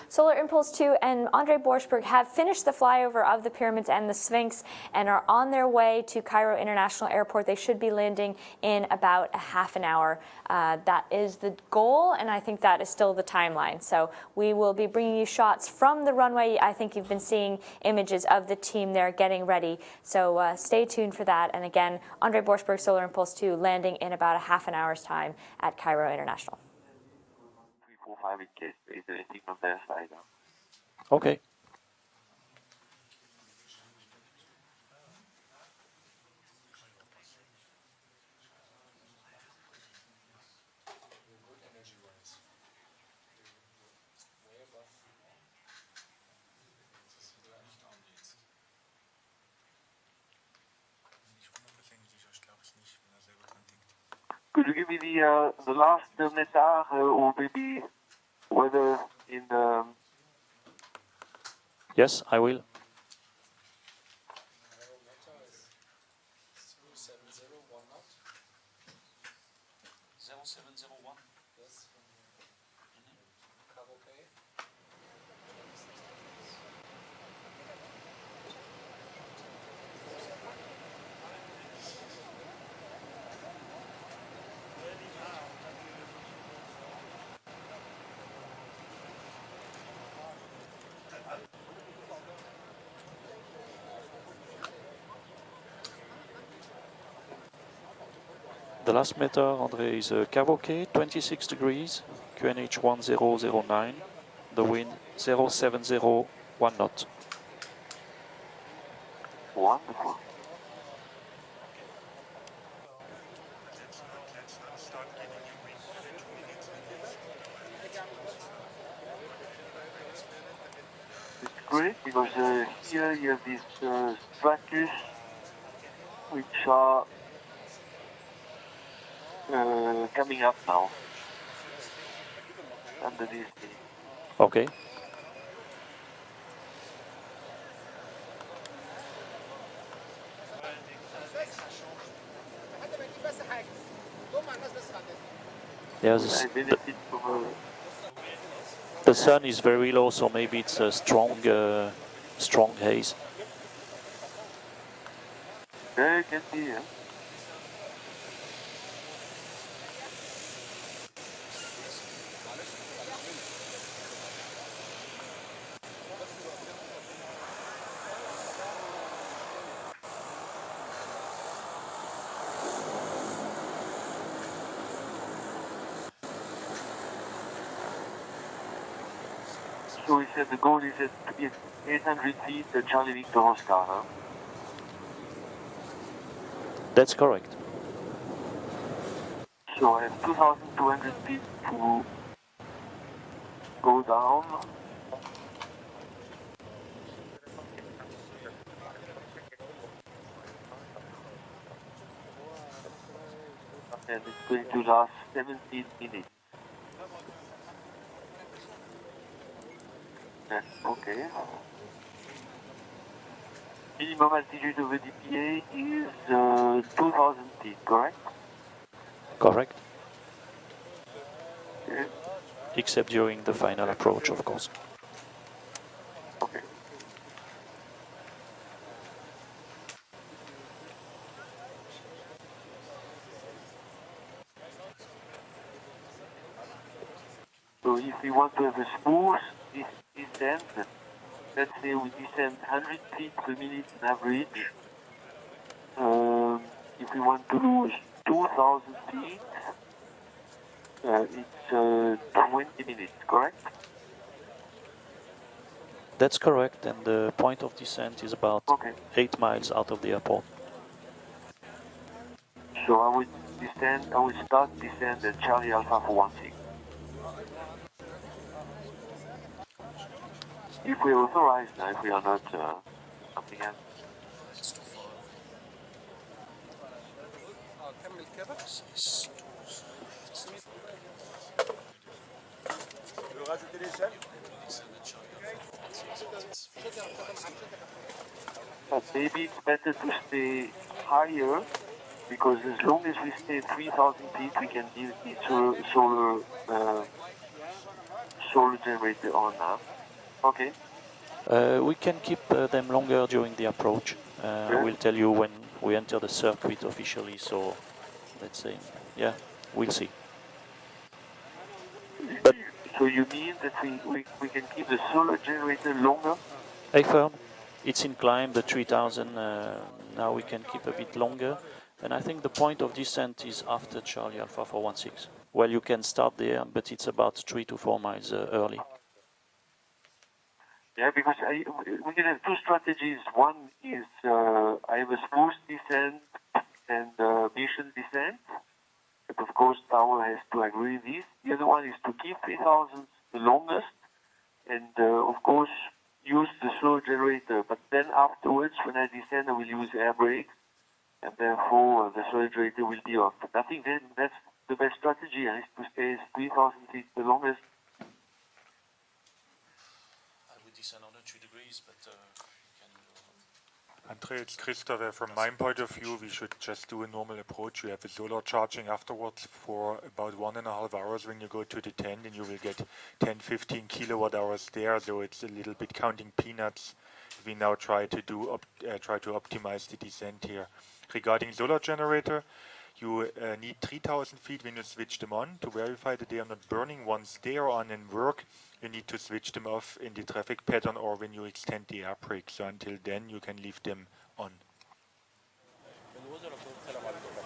Solar Impulse 2 and Andre Borschberg have finished the flyover of the pyramids and the Sphinx and are on their way to Cairo International Airport. They should be landing in about a half an hour. That is the goal, and I think that is still the timeline. So we will be bringing you shots from the runway. I think you've been seeing images of the team there getting ready. So stay tuned for that. And again, Andre Borschberg, Solar Impulse 2, landing in about a half an hour's time at Cairo International. 3, 4, 5 in case there is anything on their side. Huh? Okay. Could you give me the last METAR or maybe whether in Yes, I will. 0701. Yes. Cabo Pay. The last meter, Andre, is Cairo K, 26 degrees, QNH 1009, the wind 070, 1 knot. Wonderful. Let's not start giving you wings every 2 minutes and It's great because here you have these stratus which are coming up now underneath me. Okay. Yes, the sun is very low, so maybe it's a strong haze. Yeah, it can be, yeah. So we said the goal is at 800 feet, Charlie Victor Oscar, huh? That's correct. So I have 2,200 feet to go down. And it's going to last 17 minutes. That's okay. Minimum altitude of the DPA is 2,000 feet, correct? Correct. Okay. Except during the final approach, of course. Okay. So if we want to have a smooth descent, let's say we descend 100 feet per minute on average. If we want to lose 2,000 feet, it's 20 minutes, correct? That's correct, and the point of descent is about 8 miles out of the airport. So I would start descent at Charlie Alpha for 16. If we're authorized, now, if we are not, something else. It's too far But maybe it's better to stay higher, because as long as we stay 3,000 feet, we can use the solar generator on now. Okay. We can keep them longer during the approach. I will tell you when we enter the circuit officially, so let's say, yeah, we'll see. But so you mean that we can keep the solar generator longer? Hey, firm, it's in climb, the 3000, now we can keep a bit longer. And I think the point of descent is after Charlie Alpha 416. Well, you can start there, but it's about 3 to 4 miles early. Yeah, because we can have two strategies. One is I have a smooth descent and mission descent. But of course, Tower has to agree with this. The other one is to keep 3,000 the longest and, of course, use the slow generator. But then afterwards, when I descend, I will use air brakes, and therefore the slow generator will be off. But I think then that's the best strategy, is to stay 3,000 feet the longest. I would descend another 3 degrees, but Andre, it's Christopher. From my point of view, we should just do a normal approach. You have a solar charging afterwards for about 1.5 hours when you go to the tent, and you will get 10-15 kilowatt hours there. So it's a little bit counting peanuts. We now try to optimize the descent here. Regarding solar generator, you need 3,000 feet when you switch them on to verify that they are not burning. Once they are on and work, you need to switch them off in the traffic pattern or when you extend the air brake. So until then, you can leave them on.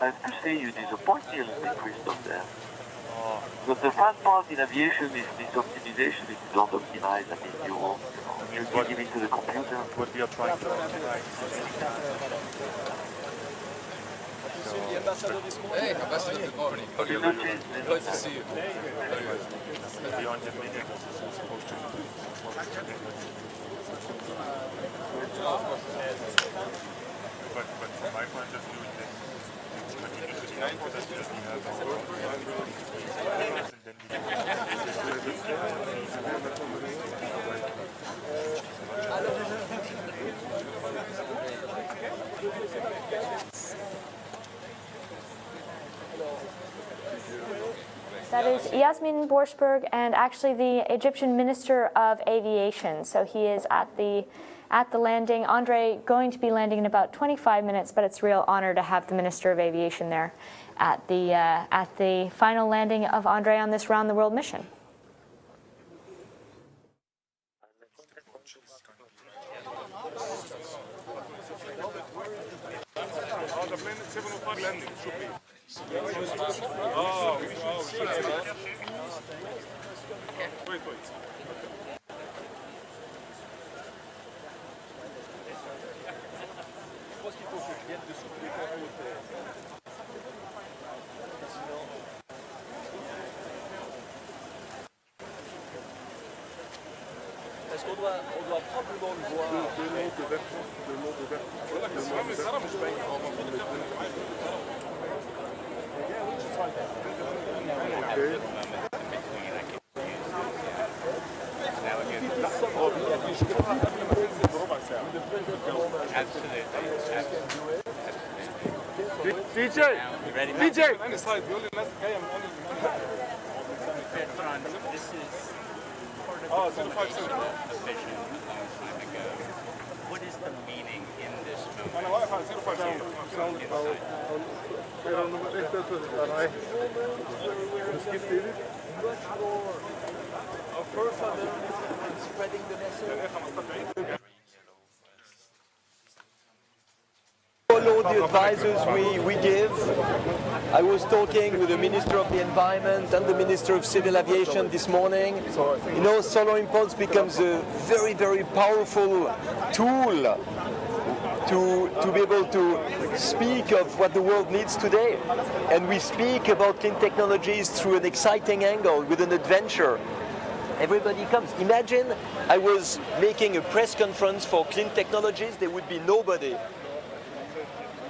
I have to say you disappoint me a little bit, Christophe, there. But the fun part in aviation is this optimization. If you don't optimize, I mean, you give it to the computer. What we are trying to optimize. The ambassador this morning. Hey, ambassador, good morning. Good to see you. Beyond the minute, it's supposed to be. But from my point of view, it's continue to the airport as we have our own and then That is Yasmin Borschberg, and actually the Egyptian Minister of Aviation. So he is at the landing. Andre going to be landing in about 25 minutes, but it's a real honor to have the Minister of Aviation there at the final landing of Andre on this round the world mission. the plane at 7:05 landing should be. Wait. Je pense qu'il faut que je vienne de soulever ton côté. Est-ce qu'on doit probablement le voir? DJ! DJ! This is Oh, mission a long time ago. What is the meaning in this Spreading the message. Follow the advices we give. I was talking with the Minister of the Environment and the Minister of Civil Aviation this morning. You know, Solar Impulse becomes a very, very powerful tool to be able to speak of what the world needs today. And we speak about clean technologies through an exciting angle, with an adventure. Everybody comes. Imagine I was making a press conference for clean technologies, there would be nobody.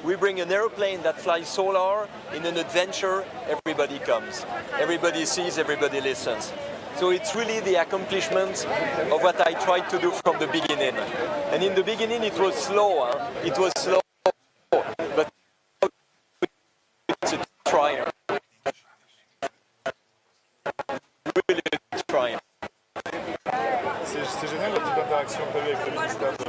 We bring an airplane that flies solar in an adventure, everybody comes. Everybody sees, everybody listens. So it's really the accomplishment of what I tried to do from the beginning. And in the beginning it was slow, it was slow, but it's a triumph. Really a triumph. C'est génial la petite interaction que tu as eue avec le ministère de...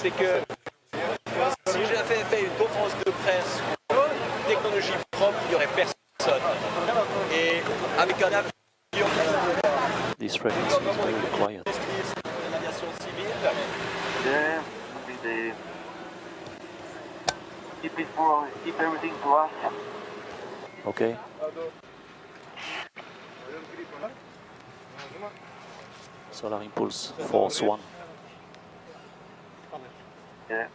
C'est que si j'avais fait une conférence de presse, une technologie propre, il n'y aurait personne. Et avec un avion... This frequency is very quiet. L'aviation civile... Yeah, they keep everything to us. Okay. Solar Impulse, Force 1. Yeah.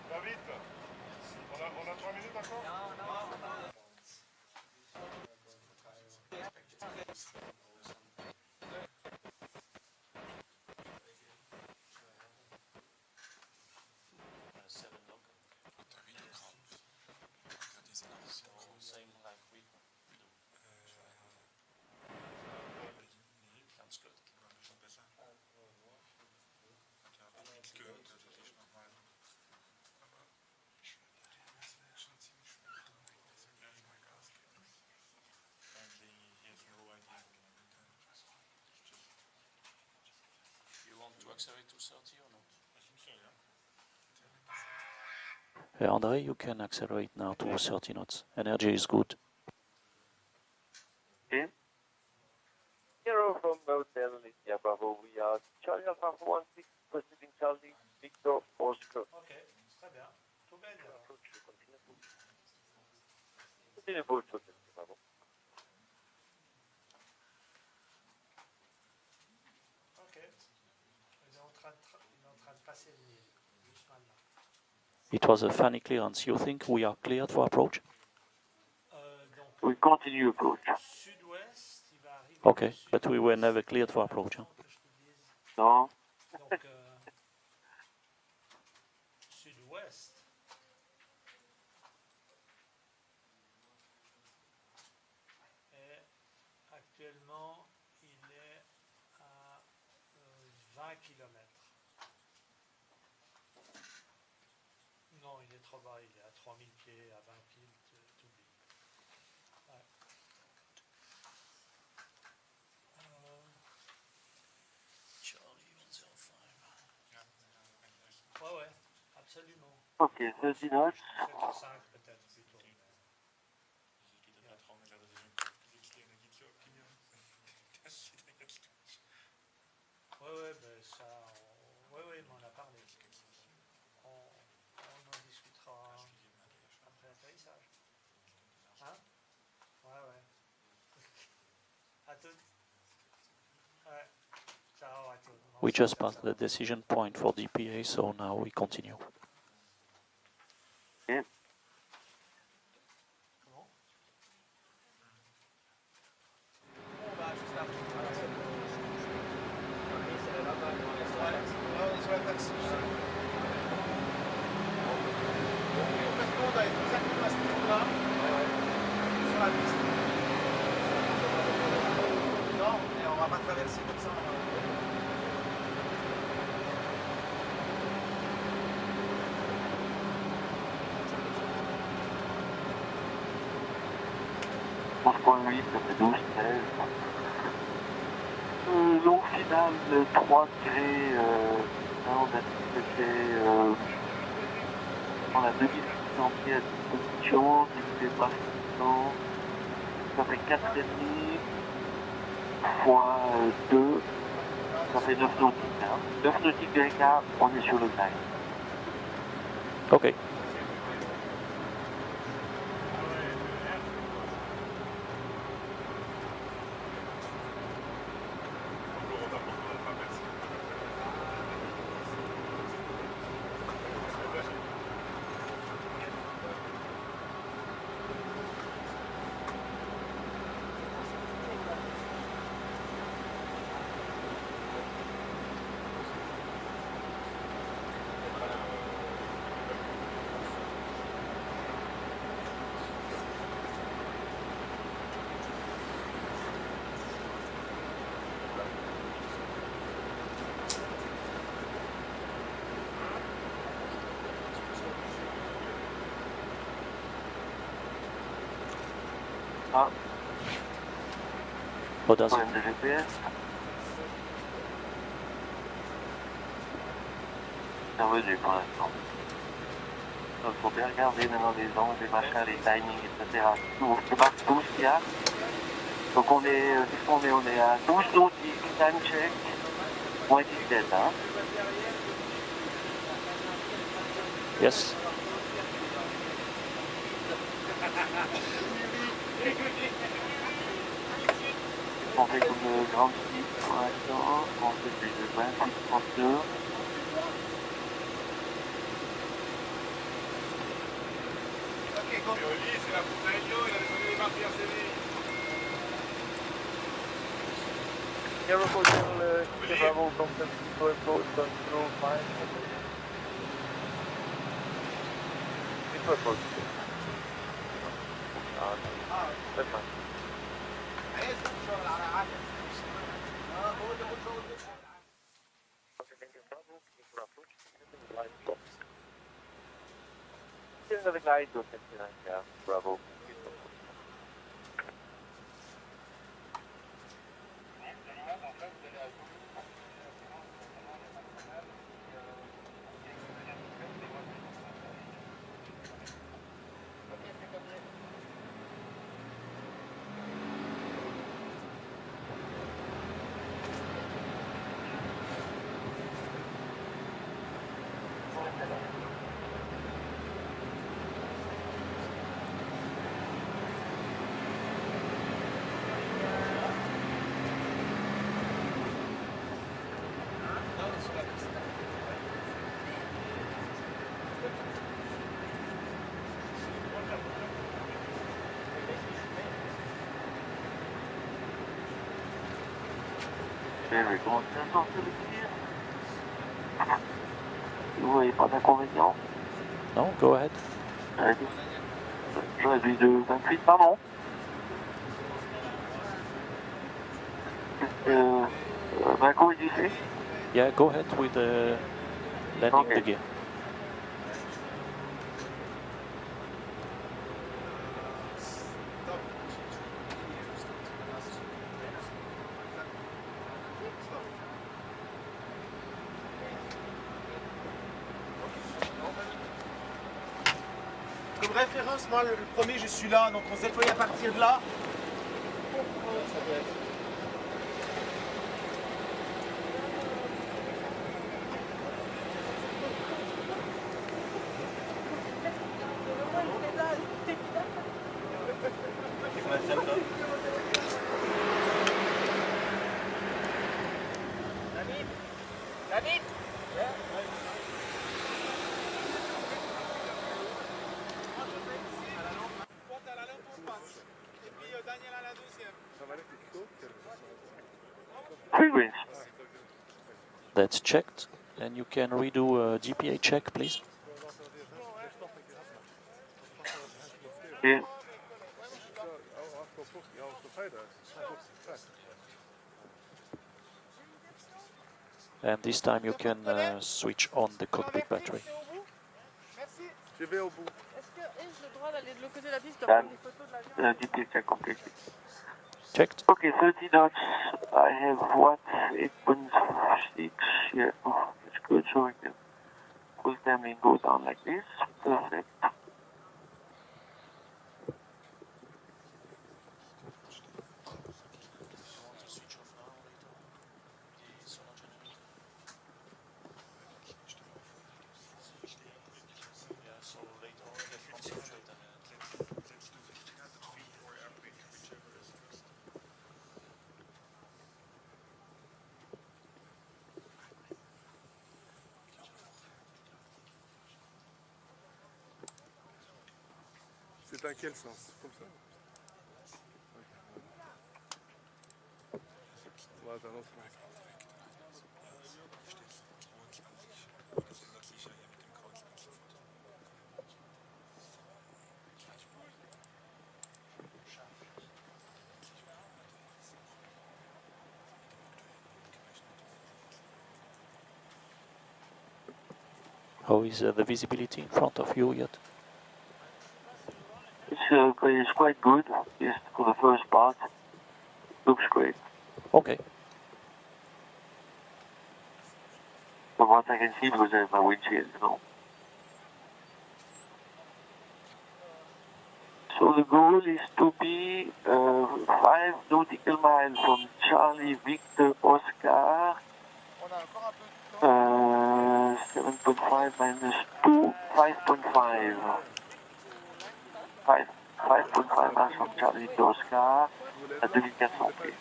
David, on a 3 minutes encore? Same like we do. Sounds good. accelerate to 30 or not? Andre, you can accelerate now to 30 knots. Energy is good. Okay. Cairo from Hotel India Bravo. We are Charlie Alpha 16 proceeding Charlie Victor Oscar. Ok, très bien. Tout bene. Continue approach Hotel India Bravo. Ok. Il est en train de passer le Nil. Juste maintenant. It was a funny clearance. You think we are cleared for approach? Donc, We continue approach. sud-ouest, il va arriver. Okay, but we were never cleared for approach. Huh? Non. Donc, sud-ouest. Et actuellement, il est à 20 km. Non, il est trop bas, il est à 3000 pieds, à 20 pieds, t'oublies. Ouais. Charlie 105. Ouais, absolument. Ok, 30 knots. 705 peut-être plutôt. Ouais, ben ça, ouais, mais on a parlé. On en discutera après l'atterrissage. Hein? Ouais. À tout. Ouais. Ciao à tout. We just passed the decision point for DPA, so now we continue. Okay. On se prend 8, ça fait 12, 13. Long final, 3 degrés. On a dit que c'est. On a 2800 pieds à disposition, si vous n'êtes pas 600, ça fait 4,5 fois 2, ça fait 9 nautiques. Hein. 9 nautiques de l'écart, on est sur le glide. Okay. Ah. What does Problème de GPS. C'est revenu pour l'instant. Donc il faut bien regarder maintenant les angles, les machins, les timings, etc. Tout, je marque tout ce qu'il y a. Donc on est, on est à 12 nautiques, time check, moins 17, hein. Yes. On fait comme grande site pour l'instant, on fait du 26-32. Cairo Hotel, Bravo, contact people approach, control 5. People approach. That's fine. Still another glide to 59, yeah, Bravo. Very good. Vous n'avez pas d'inconvénient? No, go ahead. Je réduis de 28, pardon. Comment il dit? Yeah, go ahead with landing the gear. Comme référence, moi, le premier, je suis là, donc on s'est déploie à partir de là. David. That's checked, and you can redo a GPA check, please. Yeah. And this time you can switch on the cockpit battery. Je vais au bout. Est-ce que ai-je le droit d'aller de l'autre côté de la piste pour Done. prendre des photos de l'avion? GPA check completed. Checked. Okay, 30 knots. I have what? 8.6 here. Oh, that's good. So I can pull them and go down like this. Perfect. C'est dans quel sens? Comme ça? On va attendre. How is the visibility in front of you yet? It's quite good. Just for the first part. Looks great. Okay. From what I can see, because I have my windshield, you know. So the goal is to be 5 nautical miles from Charlie Victor Oscar. 7.5 minus 2, 5.5. 5.5 miles from Charlie Victor Oscar à 2400 pieds.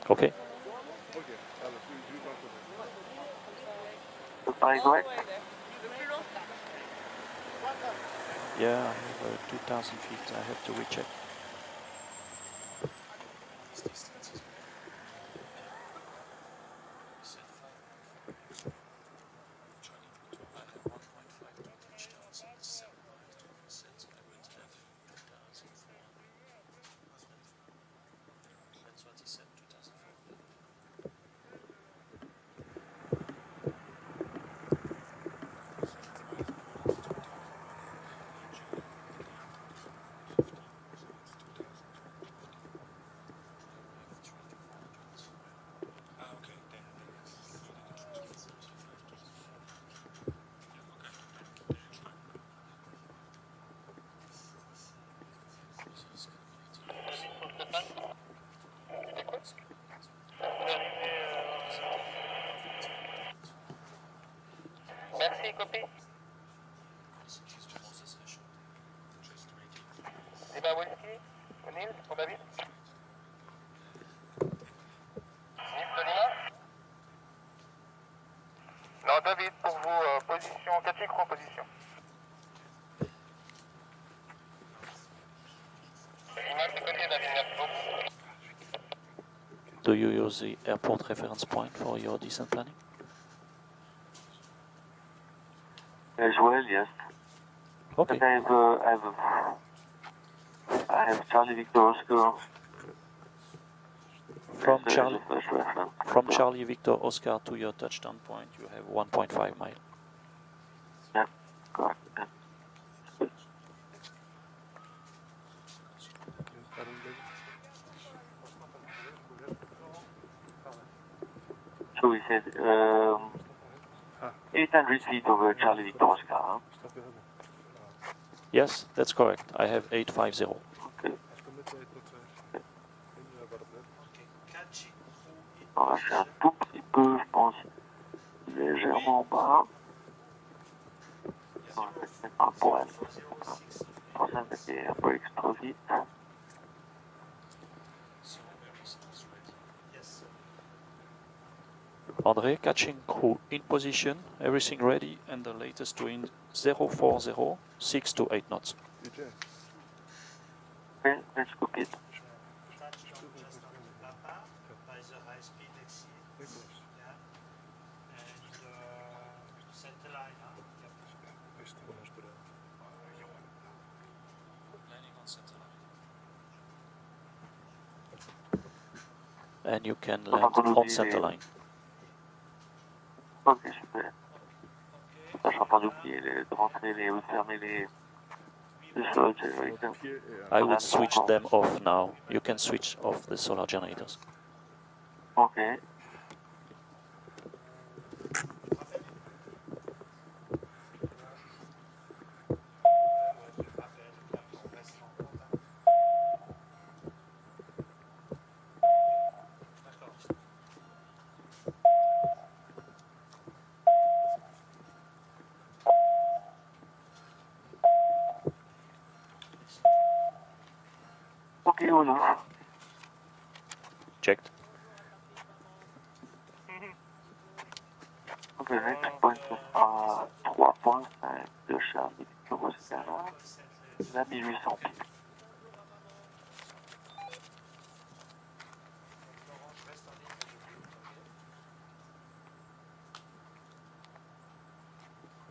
Okay. Am I correct? Yeah, I have 2,000 feet. I have to recheck. Merci, copie. Et ben whisky, O'Neill, pour David. Yves de Lima. Non, David, pour vous, position, 4 micro position. Lima, de côté, David, merci beaucoup. Do you use the airport reference point for your descent planning? As well, yes. Okay. But I have Charlie Victor Oscar. From as Charlie, a first reference. from Charlie Victor Oscar to your touchdown point, you have 1.5 mile. Yeah, correct. Yeah. So we said 800 feet over Charlie Victor Oscar. Huh? Yes, that's correct. I have 850. Okay. On va faire un tout petit peu, je pense, légèrement bas. On va mettre un poil. Je pense à mettre un peu extra vite. André, catching crew in position, everything ready, and the latest wind 040, 6 to 8 knots. Okay, let's cook it. And you can land on center line. Ok, super. Ça, je suis en train d'oublier de rentrer les, ou de fermer les solar generators. I would switch them off now. You can switch off the solar generators. Ok. Ok, voilà. Checked. Ok, next point sera 3.5 de Charles Victor Oscar. La 1800 pieds.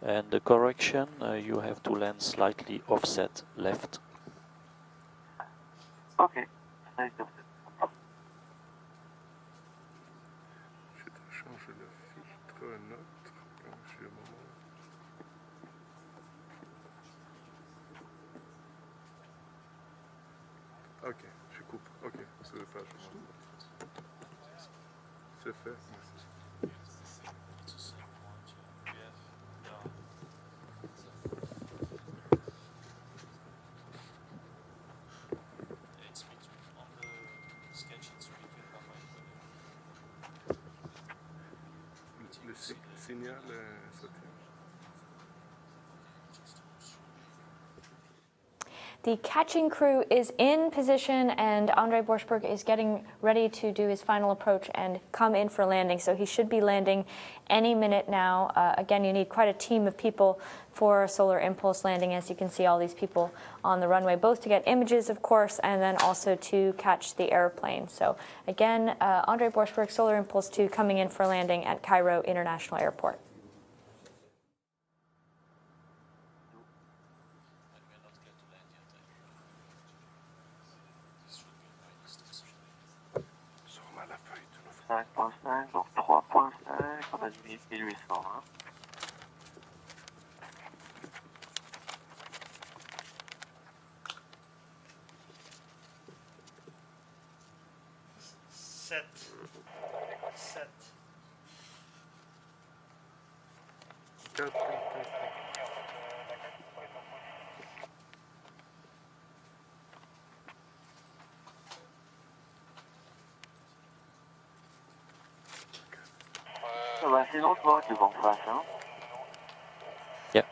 And the correction, you have to land slightly offset left. Ok. Nice of it. Je te change le filtre neutre quand je suis au moment. Ok, je coupe. Ok, c'est le faire. C'est fait. Le signal sauté. The catching crew is in position, and Andre Borschberg is getting ready to do his final approach and come in for landing. So he should be landing any minute now. Again, you need quite a team of people for solar impulse landing, as you can see all these people on the runway, both to get images, of course, and then also to catch the airplane. So again, Andre Borschberg, Solar Impulse 2, coming in for landing at Cairo International Airport. Donc 3.5, on a dit 1800. Hein. Sept. Bah, sinon, toi, tu vas en face. Hein. Yeah.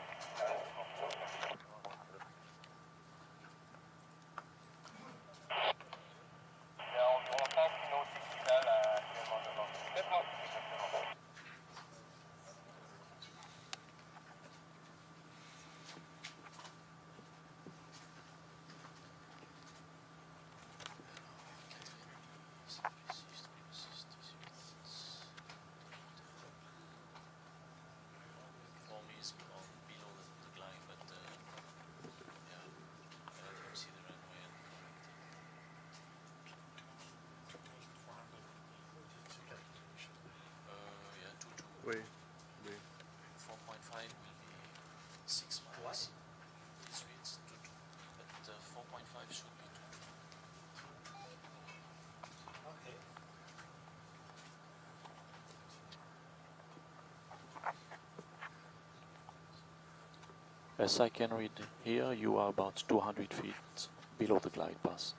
As I can read here, you are about 200 feet below the glide path.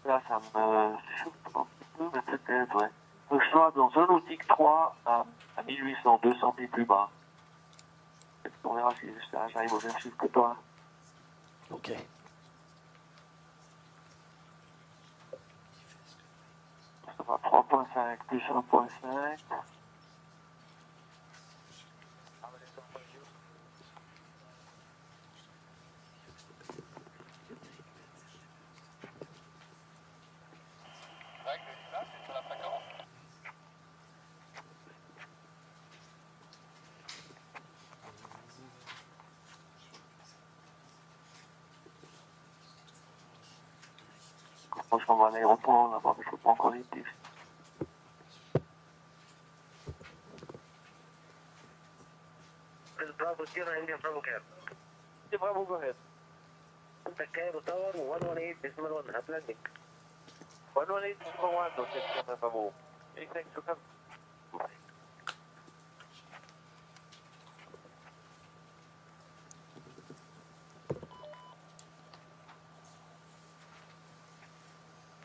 Là, ça me chauffe un petit peu, mais peut-être, ouais. Je sois dans un nautique 3 à 1800, 200 pieds plus bas. On verra si j'arrive au même chiffre que toi. Ok. Ça va 3.5 plus 1.5. Moi, je m'en vais à l'aéroport là-bas, mais je ne peux pas encore les pistes. Bravo Sierra India Bravo Cap. C'est Bravo, go ahead. Cairo Tower 118.1 Atlantic. 118.1, Hotel Sierra Bravo. Anything to come?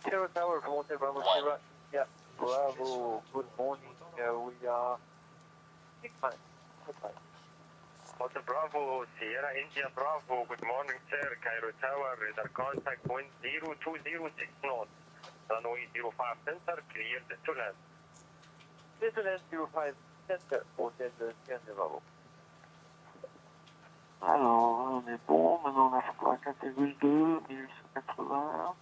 Cairo Tower from Hotel Bravo Sierra. Yeah, Bravo, good morning. We are 6 miles. Hotel Bravo Sierra India Bravo. Good morning, sir. Cairo Tower, radar contact wind 0206 knots. Runway 05 center, cleared to land. Clear to land 05 center, Hotel Sierra Bravo. Alors, on est bon. Maintenant, on a quoi? 4,2, 1880.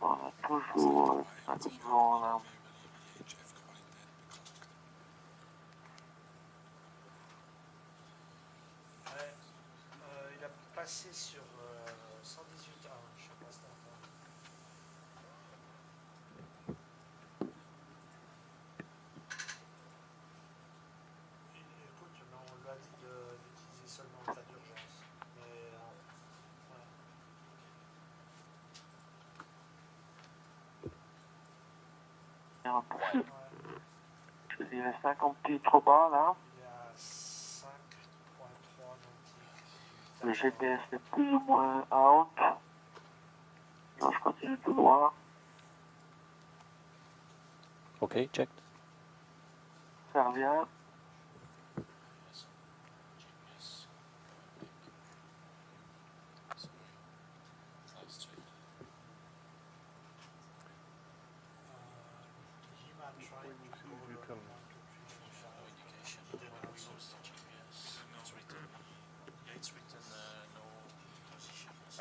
On a toujours un niveau là. Ouais, il a passé sur 118 ans, je sais pas si t'as entendu. Écoute, mais on lui a dit d'utiliser seulement en cas d'urgence. Mais voilà. Ouais. Je dirais 50 pieds trop bas là. Il y a 5.3 nautiques. Le GPS est plus ou moins out. Non, je continue tout droit. Ok, checked. Ça revient.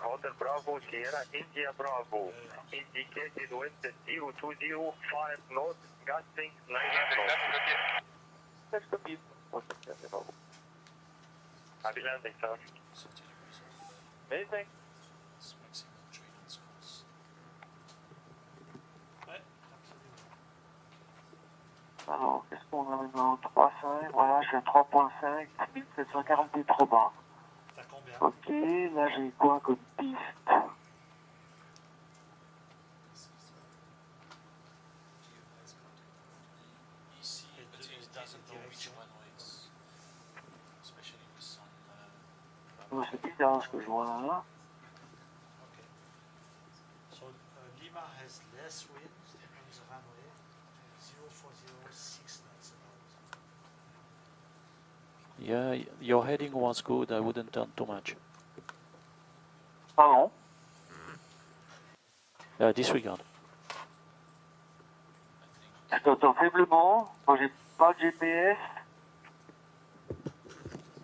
Hotel Bravo Sierra India Bravo. Indicated wind 0205 knots, gusting 9 knots. That's the beat. Happy landing, sir. Many thanks. Ouais, absolument. Alors, qu'est-ce qu'on a maintenant? 3,5. Voilà, je suis à 3.5. 1740 pieds trop bas. T'as combien? Ok, là j'ai quoi comme piste? C'est bizarre ce que je vois là. Okay. So Lima has less wind on the runway, 0406 knots about. Yeah, your heading was good. I wouldn't turn too much. Pardon? Disregard. Je t'entends faiblement. Moi j'ai pas de GPS.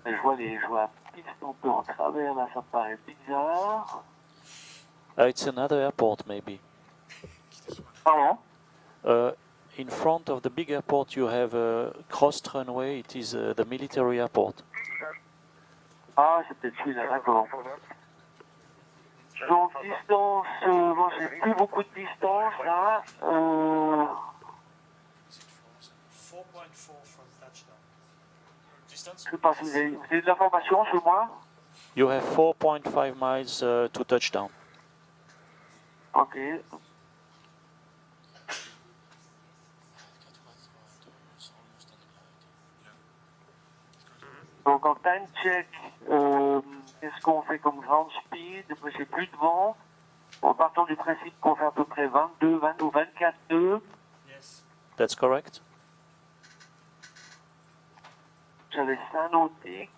Mais je vois la piste un peu en travers là, ça me paraît bizarre. It's another airport, maybe. Pardon? In front of the big airport, you have a crossed runway. It is the military airport. Ah, c'est peut-être celui-là, d'accord. Donc, distance, moi j'ai plus beaucoup de distance là. 4.4 from touchdown. Je sais pas si vous avez de l'information sur moi. You have 4.5 miles to touchdown. Ok. Donc en time check, qu'est-ce qu'on fait comme ground speed? J'ai plus de vent. En partant du principe qu'on fait à peu près 22, 20 ou 24 nœuds. Yes. That's correct. J'avais ça noté.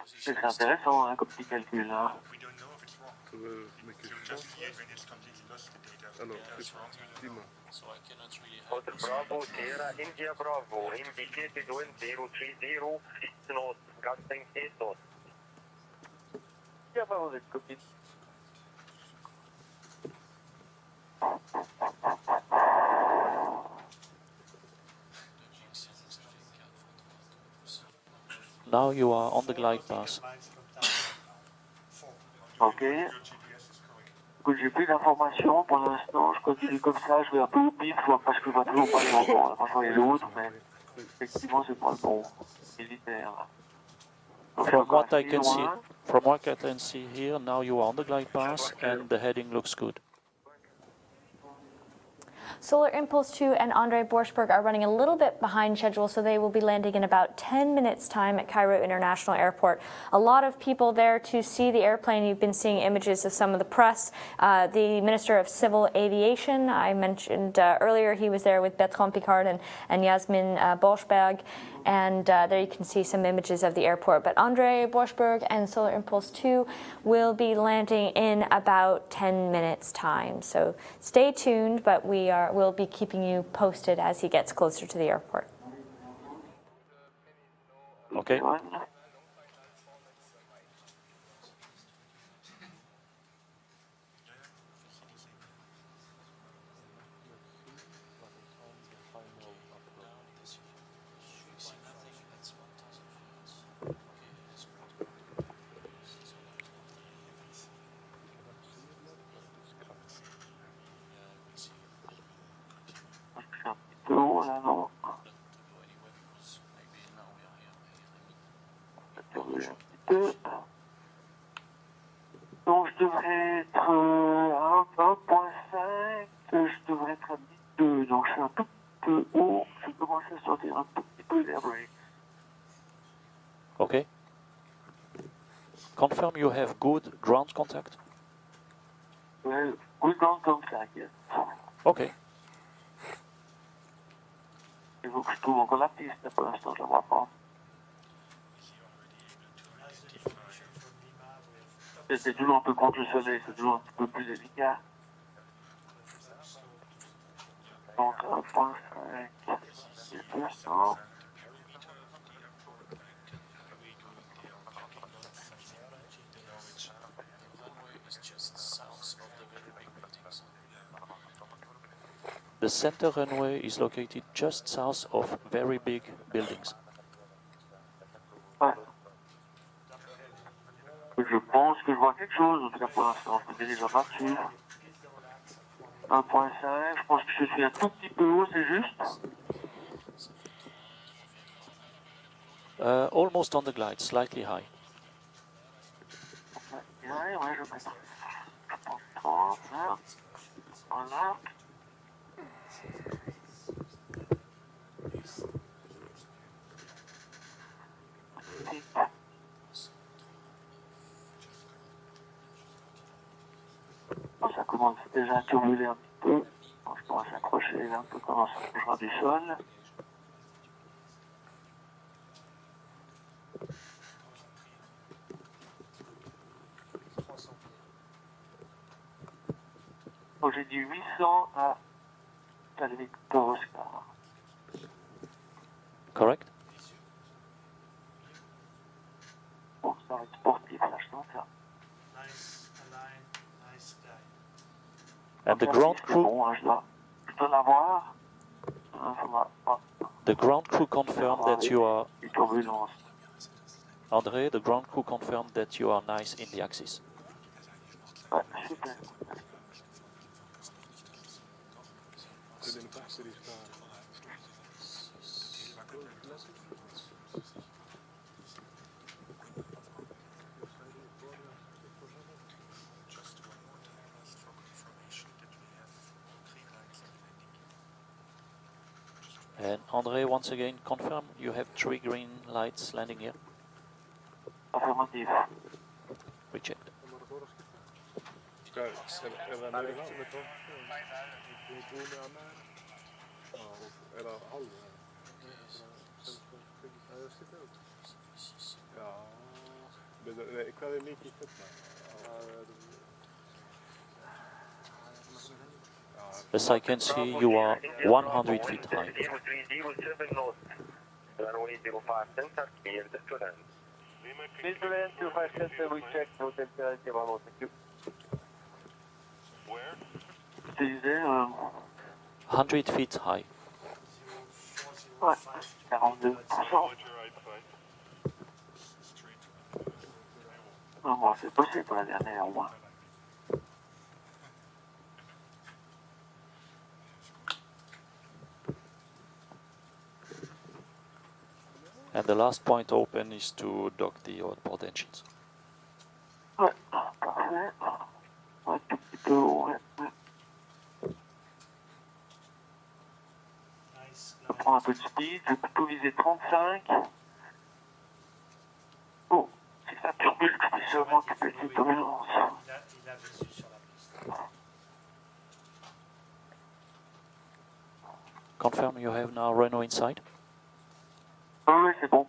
C'est intéressant hein, comme petit calcul. Hein. Hotel Bravo, Sierra, India Bravo, indicated wind 030, 6 knots, gusting 8 knots. India Bravo, cette copine. Now you are on the glide path. Ok. Écoute, j'ai plus d'informations pour l'instant. Je continue comme ça. Je vais un peu au pif, parce que je vois toujours pas les montants. Franchement, il y a l'autre, mais effectivement, c'est pas le bon militaire. From what I can see here, now you are on the glide path and the heading looks good. Solar Impulse 2 and Andrei Borschberg are running a little bit behind schedule, so they will be landing in about 10 minutes' time at Cairo International Airport. A lot of people there to see the airplane. You've been seeing images of some of the press. The Minister of Civil Aviation, I mentioned earlier, he was there with Bertrand Piccard and Yasmin Borschberg. And there you can see some images of the airport. But Andrei Borschberg and Solar Impulse 2 will be landing in about 10 minutes' time. So stay tuned, but we'll be keeping you posted as he gets closer to the airport. Okay. Donc je devrais être à 1.5, je devrais être à 2, donc je suis un tout petit peu haut, je commence à sortir un tout petit peu d'air brake. Okay. Confirm you have good ground contact? Well, good ground contact, yes. Okay. Il faut que je trouve encore la piste, pour l'instant je ne la vois pas. C'est toujours un peu contre le soleil, c'est toujours un petit peu plus délicat. Donc 1.5, c'est pour ça. The center runway is located just south of very big buildings. Ouais. Je pense que je vois quelque chose, en tout cas pour l'instant, je me dirige pas dessus. 1.5, je pense que je suis un tout petit peu haut, c'est juste. Almost on the glide, slightly high. Ouais, je pense 30, là. Voilà. Ça commence déjà à turbuler un petit peu. Je pourrais s'accrocher un peu quand on s'approchera du sol. Donc j'ai dit 800 à Victor Oscar. Correct? Bon, ça va être sportif, là, je sens ça. Nice align, nice guy. And the ground crew? Bon, hein, je dois l'avoir. The ground crew confirmed that you are... André, the ground crew confirmed that you are nice in the axis. Ouais, super. And Andre, once again, confirm you have 3 green lights landing here. Affirmative. Rechecked. As I can see, you are 100 feet high. 0307 knots. Runway 05 center, clear to land. Clear to land, 25 center, we check, hotel clarity, bravo, thank you. Where? Tu disais, 100 feet high. ouais, 42%. Non, bon, c'est possible pour la dernière, au moins. And the last point open is to dock the outboard engines. Ouais, parfait. Un tout petit peu haut, ouais. Je prends un peu de speed, je vais plutôt viser 35. Oh, si ça turbule, je peux seulement que petite tolérance. Il a visu sur la piste. Confirm you have now Renault inside? Oui, c'est bon.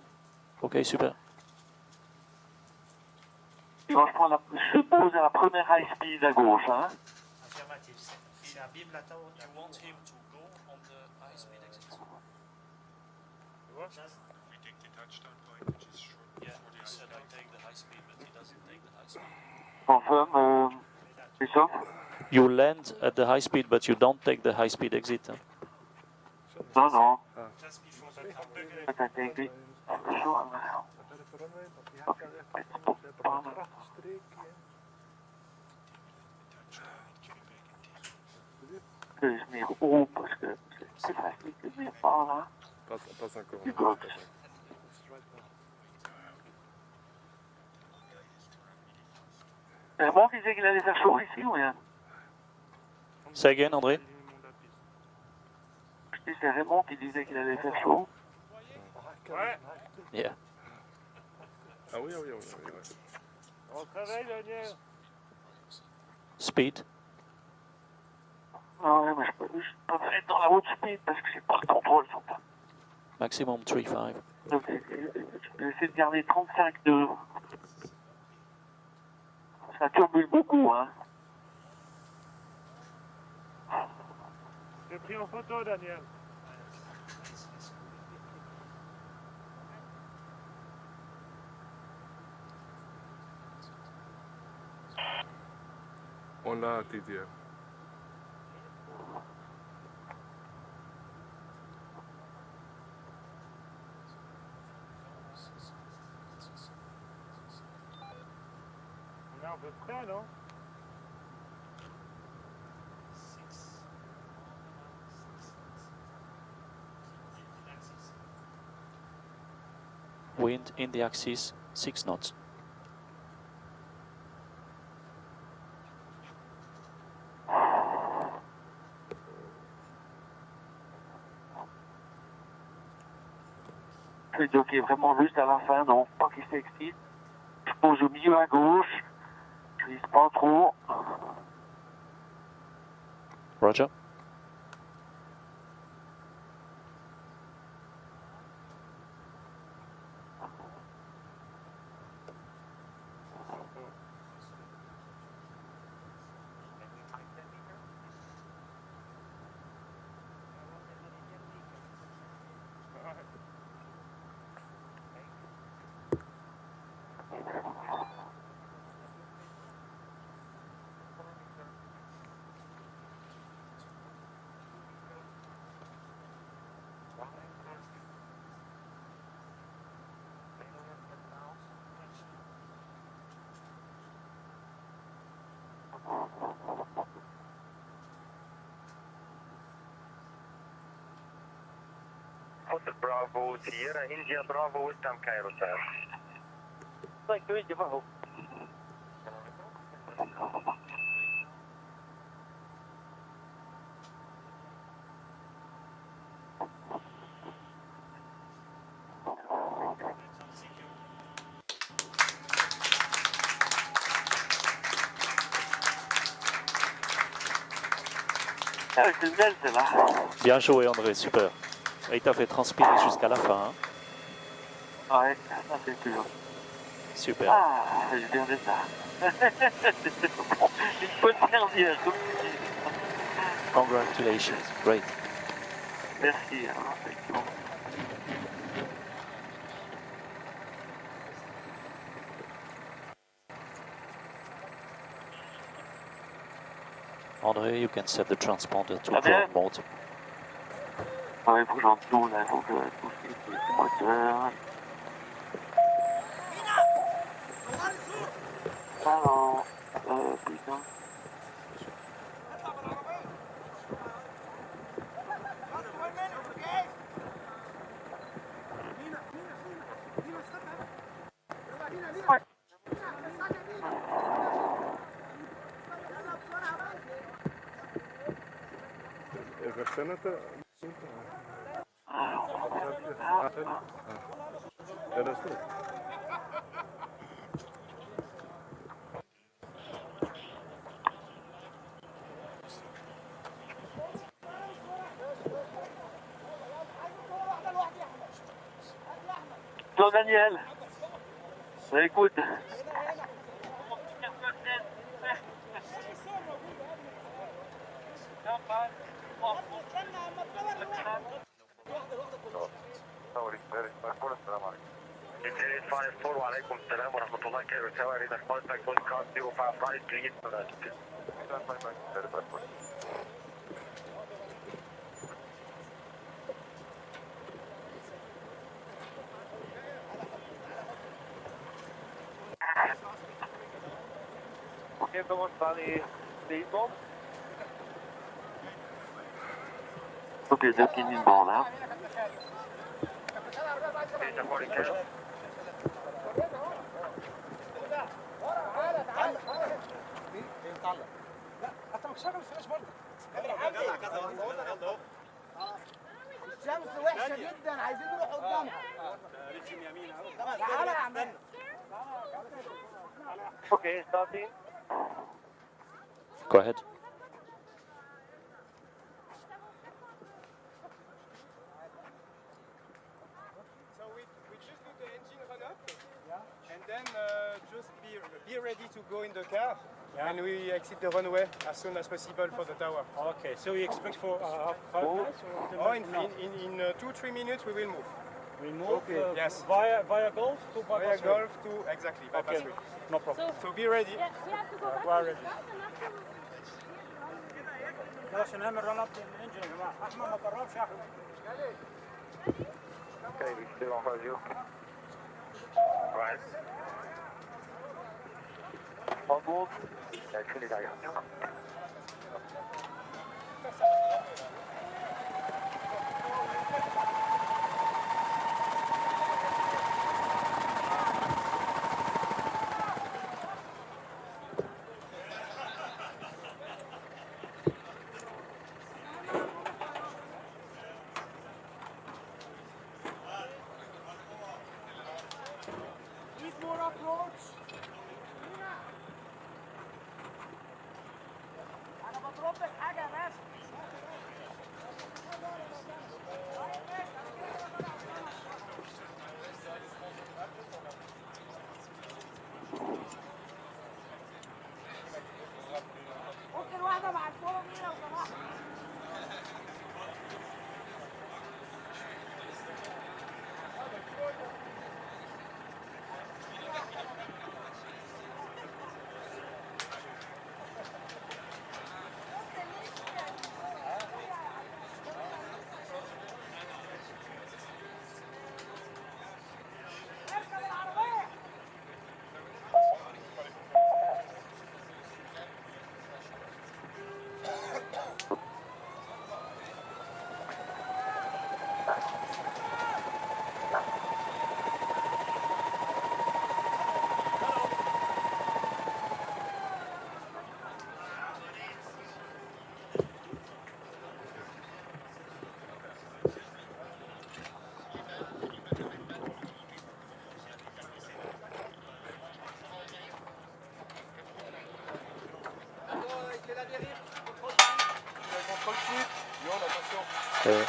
Ok, super. Je pose à la première high speed à gauche, hein. Affirmatif, c'est un bim latin. You want him to go on the high speed exit? We take the touchdown point, which is short. Yeah, he said I take the high speed, but he doesn't take the high speed. Confirm, Christophe. You land at the high speed, but you don't take the high speed exit. Huh? Non, non. Just before the comeback. Peut-être écrit. Chaud, ok, que je mets haut parce que c'est plus facile que de venir par là. Pas encore. Du box. Raymond qui disait qu'il allait faire chaud ici ou rien? Say again, André? Je dis c'est Raymond qui disait qu'il allait faire chaud. Ouais. Yeah. Ah oui. On travaille, Daniel. Speed? Ah ouais, mais je peux être dans la haute speed parce que c'est pas le contrôle sur ça. Maximum 3.5. Donc je vais essayer de garder 35 nœuds. Ça turbule beaucoup, hein. J'ai pris en photo, Daniel. On l'a, TDR. On est à peu près, non? Wind in the axis, 6 knots. Je vais docker vraiment juste à la fin, non, pas qu'il s'excite. Je pose au milieu à gauche. Je vise pas trop. Roger. Hotel Bravo, Sierra India Bravo, Western Cairo, sir. Thank you, India Bravo. Ah, c'est belle celle-là. Bien joué André, super. Et il t'a fait transpirer jusqu'à la fin. Hein. Ouais, ça c'est toujours. Super. Ah, je viens de ça. Il faut le servir, comme tu dis. Congratulations, great. Merci, effectivement. André, you can set the transponder to drone mode. Ah ouais, il faut que j'en tourne, il faut que tout ce moteur. Alors, putain. Jean Daniel, écoute. وعليكم السلام ورحمة الله كايرو تاور إذا قلت كل كار 055 please Ok, commence par les bombes. Ok, deux qui une bande là. الشمس وحشه جدا عايزين نروح قدامها تعالى يا عم Okay, starting. Go ahead. So we just do the engine run up, and then just be ready to go in the car, and we exit the runway as soon as possible for the tower. Okay, so you expect for 5 minutes? Or in 2-3 minutes we will move. We move yes. via Gulf to bypass Via 3. Gulf to exactly bypass Okay, 3. no problem. So be ready. Yeah, we have to go back. We are ready. عشان نعمل رن اب للانجن يا جماعه احمد ما تقربش يا احمد Okay, we still on you. Right. On board. Actually, I am. انا بضرب لك حاجه يا باشا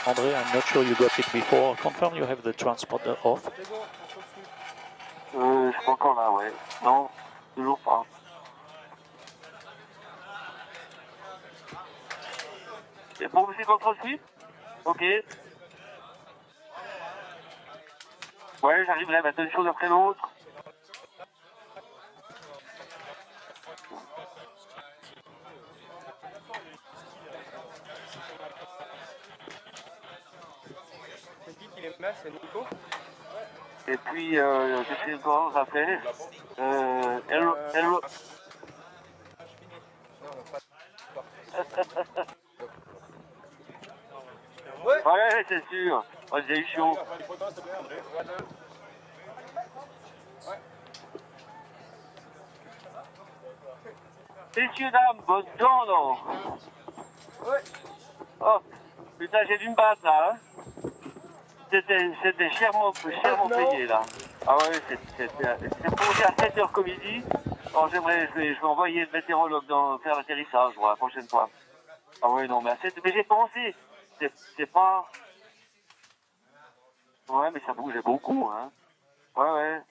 André, I'm not sure you got it before. Confirm you have the transponder off. Je suis pas encore là, ouais. Non, toujours pas. C'est bon, c'est contrôle suite? Ok. Ouais, j'arriverai, maintenant une chose après l'autre. C'est qui les met? C'est Nico? Et puis, qu'est-ce qu'il y a encore à faire? Hello. Ouais, c'est sûr. Oh, j'ai eu chaud. Messieurs, dames, buongiorno. Oh, putain, j'ai dû me battre là. Hein. C'était chèrement payé là. Ah ouais, c'est posé à 7h comme midi. Alors je vais envoyer le météorologue faire l'atterrissage la prochaine fois. Ah ouais, non, mais mais j'ai pensé. C'est pas... Ouais, mais ça bougeait beaucoup, hein. Ouais,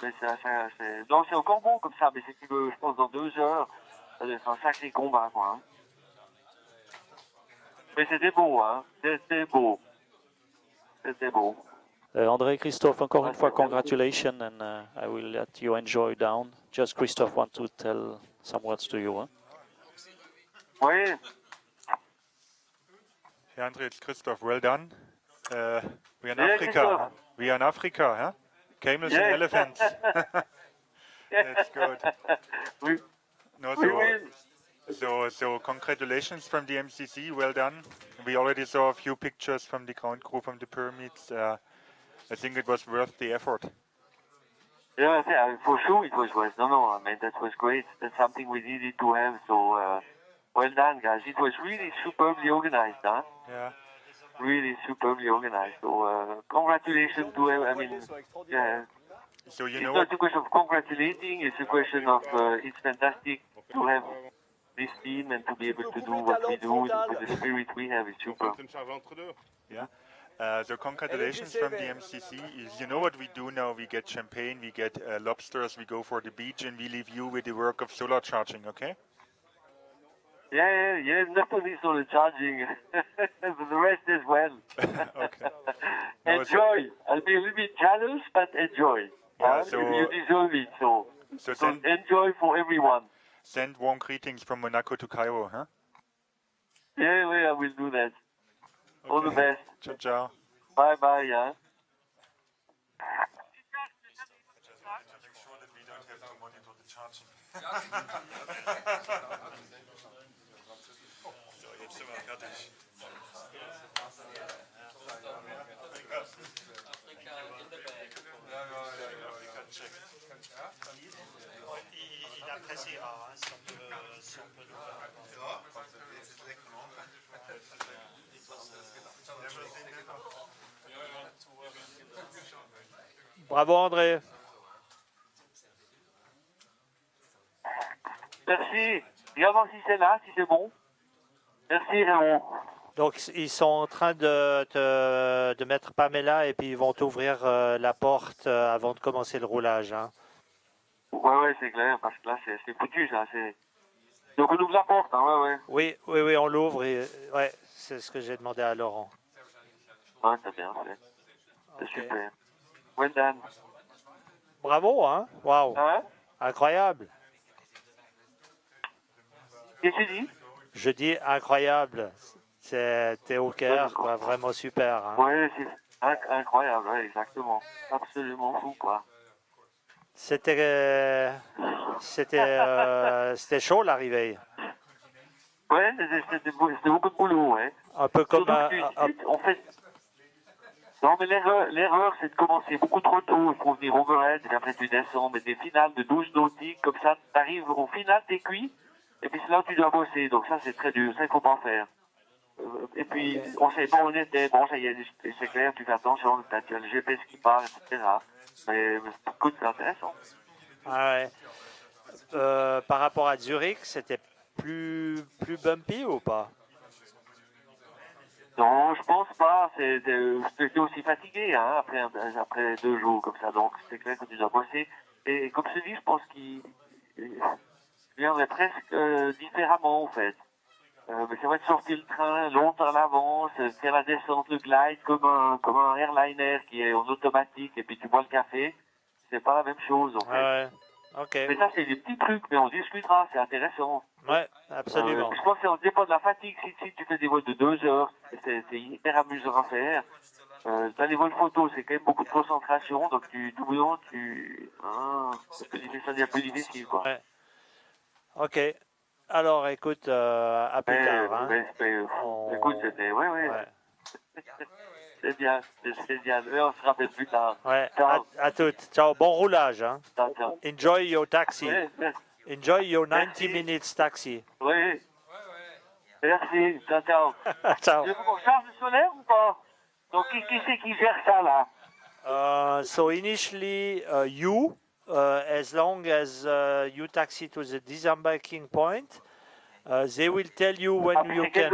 mais c'est... Non, c'est encore bon comme ça, mais si tu veux, je pense dans 2 heures, ça doit être un sacré combat, quoi. Hein. Mais c'était beau, hein. C'était beau. André, Christophe, encore une fois, congratulations, and I will let you enjoy down. Just Christophe want to tell some words to you. Huh? Oui. Hey, André, it's Christoph. Well done. We're in Africa. Huh? We are in Africa, huh? Camels and elephants. That's good. No, so congratulations from the MCC. Well done. We already saw a few pictures from the ground crew from the pyramids. I think it was worth the effort. Yeah, for sure it was worth. No, I mean, that was great. That's something we needed to have. So, well done, guys. It was really superbly organized, huh? Yeah. Really superbly organized. So, congratulations to them. I mean, yeah. So you it's know not a question of congratulating. It's a question of it's fantastic to have this team and to be able to do what we do with the spirit we have. It's super. Yeah. So congratulations from the MCC. You know what we do now? We get champagne, we get lobsters, we go for the beach, and we leave you with the work of solar charging, okay? Yeah, not only solar charging, but the rest as well. Okay. Enjoy. I'll be a little bit jealous, but enjoy. Yeah, you deserve it, so enjoy for everyone. Send warm greetings from Monaco to Cairo, huh? Yeah, I will do that. Okay. All the best. Ciao, ciao. Bye, yeah. So, jetzt sind wir fertig. Il appréciera si on peut le Bravo André. Merci. Regarde si c'est là, si c'est bon. Merci Raymond. Donc ils sont en train de mettre Pamela et puis ils vont t'ouvrir la porte avant de commencer le roulage. Hein. Ouais, c'est clair, parce que là c'est foutu ça. Donc on ouvre la porte, hein, ouais. Oui, on l'ouvre et ouais, c'est ce que j'ai demandé à Laurent. Ouais, c'est bien fait. C'est super. Well done. Bravo, hein? Waouh. Hein? Incroyable. Qu'est-ce que tu dis? Je dis incroyable. T'es au cœur, quoi. Vraiment super. Hein? Ouais, c'est incroyable, ouais, exactement. Absolument fou, quoi. C'était chaud l'arrivée. Ouais, c'était beaucoup de boulot, ouais. Un peu comme... en fait, non, mais l'erreur, c'est de commencer beaucoup trop tôt. Il faut venir overhead, et après tu descends, mais des finales de 12 nautiques, comme ça, t'arrives au final, t'es cuit, et puis c'est là où tu dois bosser. Donc ça, c'est très dur, ça, il faut pas faire. Et puis, on sait pas où on était. Bon, ça y est, c'est clair, tu fais attention, tu as le GPS qui part, etc. Mais écoute, c'est intéressant. Ah ouais. Par rapport à Zurich, c'était plus bumpy ou pas? Non, je pense pas. J'étais aussi fatigué hein, après 2 jours comme ça. Donc c'est clair que tu dois bosser. Et comme je te dis, je pense qu'il viendrait presque différemment en fait. Mais c'est vrai de sortir le train longtemps à l'avance, faire la descente, le glide comme un airliner qui est en automatique et puis tu bois le café, c'est pas la même chose en fait. Ouais, ok. Mais ça c'est des petits trucs, mais on discutera, c'est intéressant. Ouais, absolument. Je pense que ça dépend de la fatigue. Si tu fais des vols de 2 heures, c'est hyper amusant à faire. Dans les vols photo, c'est quand même beaucoup de concentration, donc ça devient plus difficile quoi. Ouais. Ok. Alors écoute, à plus tard. Hein. Écoute, c'était ouais. C'est bien. On se rappelle plus tard. Ouais, Ciao. à toutes. Ciao, bon roulage. Hein. Ciao. Enjoy your taxi. Enjoy your 90 Merci. minutes taxi. Oui. Merci. Ciao. Ciao. Tu veux qu'on charge le solaire ou pas? Donc qui c'est qui gère ça là? So initially, you, as long as you taxi to the disembarking point, they will tell you when you can.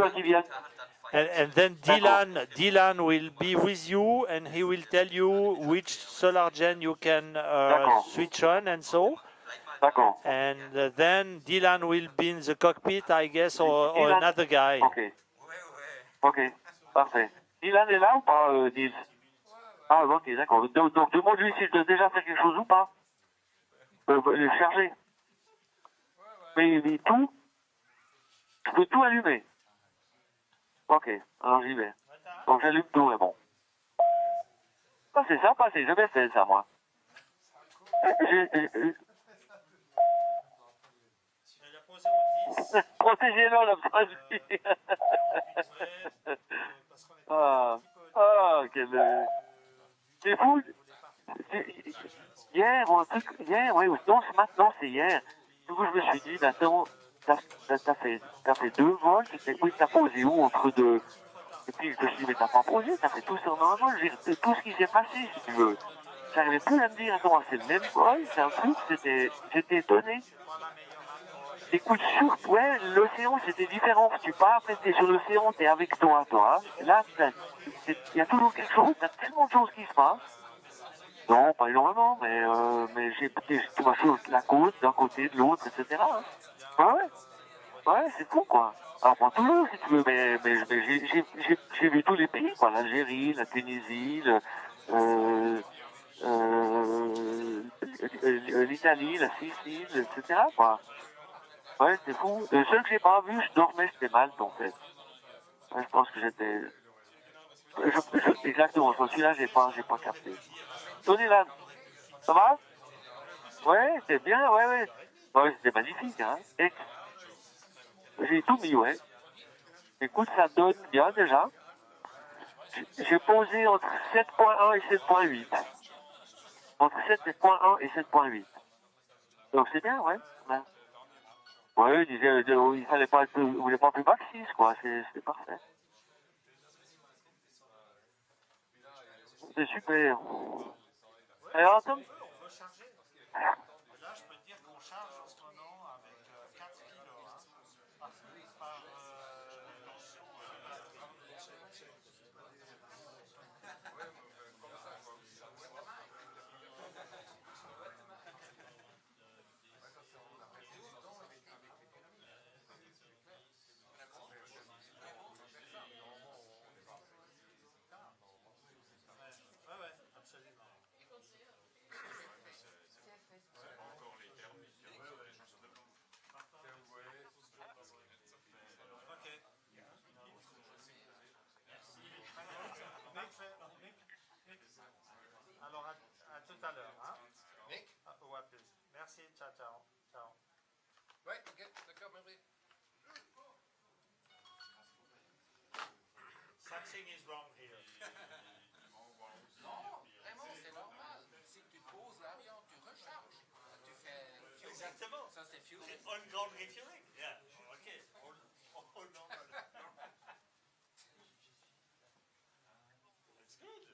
And then Dylan will be with you, and he will tell you which solar gen you can switch on, and so. And then Dylan will be in the cockpit, I guess, or another guy. Ok, parfait. Dylan est là ou pas, Nils? Ah, ok, d'accord. Donc demande-lui s'il doit déjà faire quelque chose ou pas. Le charger. Mais tout, je peux tout allumer. Ok, alors j'y vais. Donc j'allume tout, mais bon. Ah, c'est sympa, c'est jamais fait ça, moi. Protégez-le, on a pas c'est fou. Hier, oui, non, c'est maintenant, c'est hier. Du coup, je me suis dit, attends, t'as fait 2 vols, t'as posé où entre deux? Et puis je me suis dit, mais t'as pas posé, t'as fait tout ça en un vol, tout ce qui s'est passé, si tu veux. J'arrivais plus à me dire, attends, c'est le même vol, c'est un truc, j'étais étonné. Écoute, ouais, l'océan c'était différent. Tu pars, après t'es sur l'océan, t'es avec toi. Là, il y a toujours quelque chose, t'as tellement de choses qui se passent. Non, pas énormément, mais tu vas sur la côte, d'un côté, de l'autre, etc. Hein. Ouais, c'est fou, quoi. Alors, pas toujours, si tu veux, mais j'ai vu tous les pays, quoi. L'Algérie, la Tunisie, l'Italie, la Sicile, etc., quoi. Ouais, c'est fou. Le seul que j'ai pas vu, je dormais, c'était Malte, en fait. Ouais, je pense que j'étais... Exactement, celui-là, j'ai pas capté. Tony, là, ça va? Ouais, c'est bien, ouais. Ouais, c'était magnifique, hein. J'ai tout mis, ouais. Écoute, ça donne bien, déjà. J'ai posé entre 7.1 et 7.8. Entre 7.1 et 7.8. Donc c'est bien, ouais. Ouais, il fallait pas être, il voulait pas plus bas que 6, quoi. C'est parfait. C'est super. Alors, attends. Là, je peux te dire qu'on charge en ce moment avec 4 kilos. Alors, à tout à l'heure. Hein? Nick? Ou à plus. Merci, ciao. Ouais, ok, d'accord, merci. Something is wrong here. Non, vraiment, c'est normal. Si tu poses l'avion, tu recharges. Tu fais fueling. Exactement. Ça, c'est fueling. C'est on-ground refueling. Yeah, ok. All normal. That's good.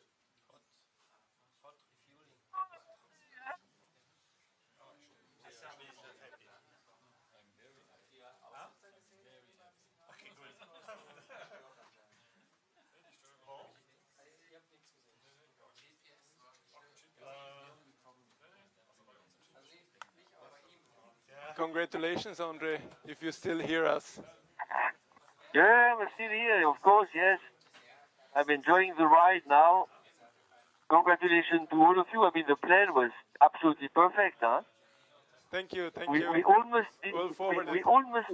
Hot refueling. Sam is happy. I'm very happy. Huh? Okay, good. Congratulations, Andre, if you still hear us. Yeah, I'm still here, of course, yes. I'm enjoying the ride now. Congratulations to all of you. I mean, the plan was absolutely perfect, huh? Thank you, thank we, you. We almost did, we almost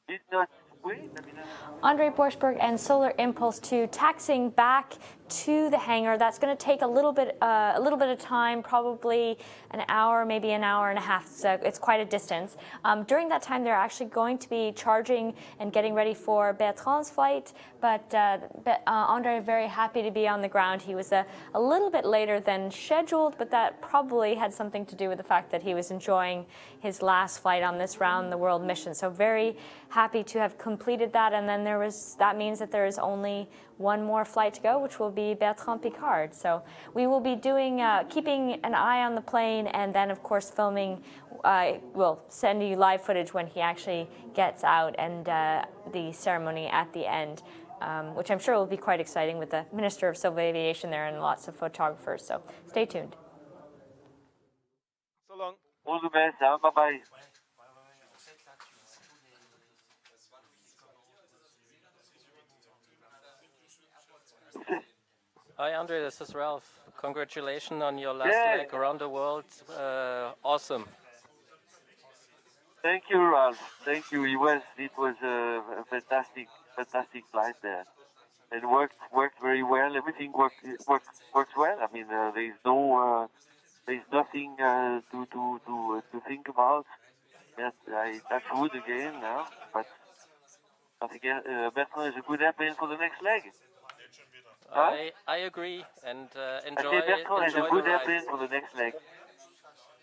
did not wait. I mean, Andre Borschberg and Solar Impulse 2 taxiing back to the hangar. That's going to take a little bit of time, probably an hour, maybe an hour and a half. So it's quite a distance. During that time, they're actually going to be charging and getting ready for Bertrand's flight. But Andre very happy to be on the ground. He was a little bit later than scheduled, but that probably had something to do with the fact that he was enjoying his last flight on this round the world mission. So very happy to have completed that, and then that means that there is only one more flight to go, which will be Bertrand Piccard. So we will be doing keeping an eye on the plane, and then of course filming. We'll send you live footage when he actually gets out, and the ceremony at the end, which I'm sure will be quite exciting with the Minister of Civil Aviation there and lots of photographers. So stay tuned. So long. All the best. Bye bye. Hi, Andre, this is Ralph. Congratulations on your last leg around the world. Awesome. Thank you, Ralph. Thank you. It was a fantastic flight there. It worked very well. Everything works well. I mean, there's nothing to think about. Yes, I touch wood again now, but again, Bertrand is a good airplane for the next leg. I agree, and enjoy. I say Bertrand is a good airplane for the next leg.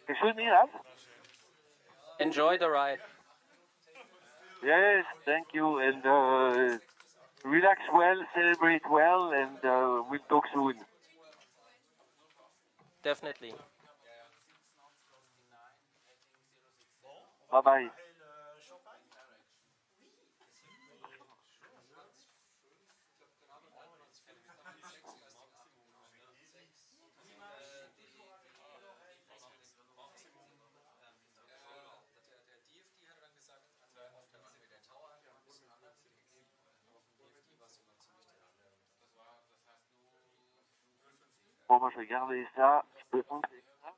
You should me up. Enjoy the ride. Yes, thank you, and relax well, celebrate well, and we'll talk soon. Definitely. Bye-bye. Bon, moi je vais garder ça. Je peux enlever ça.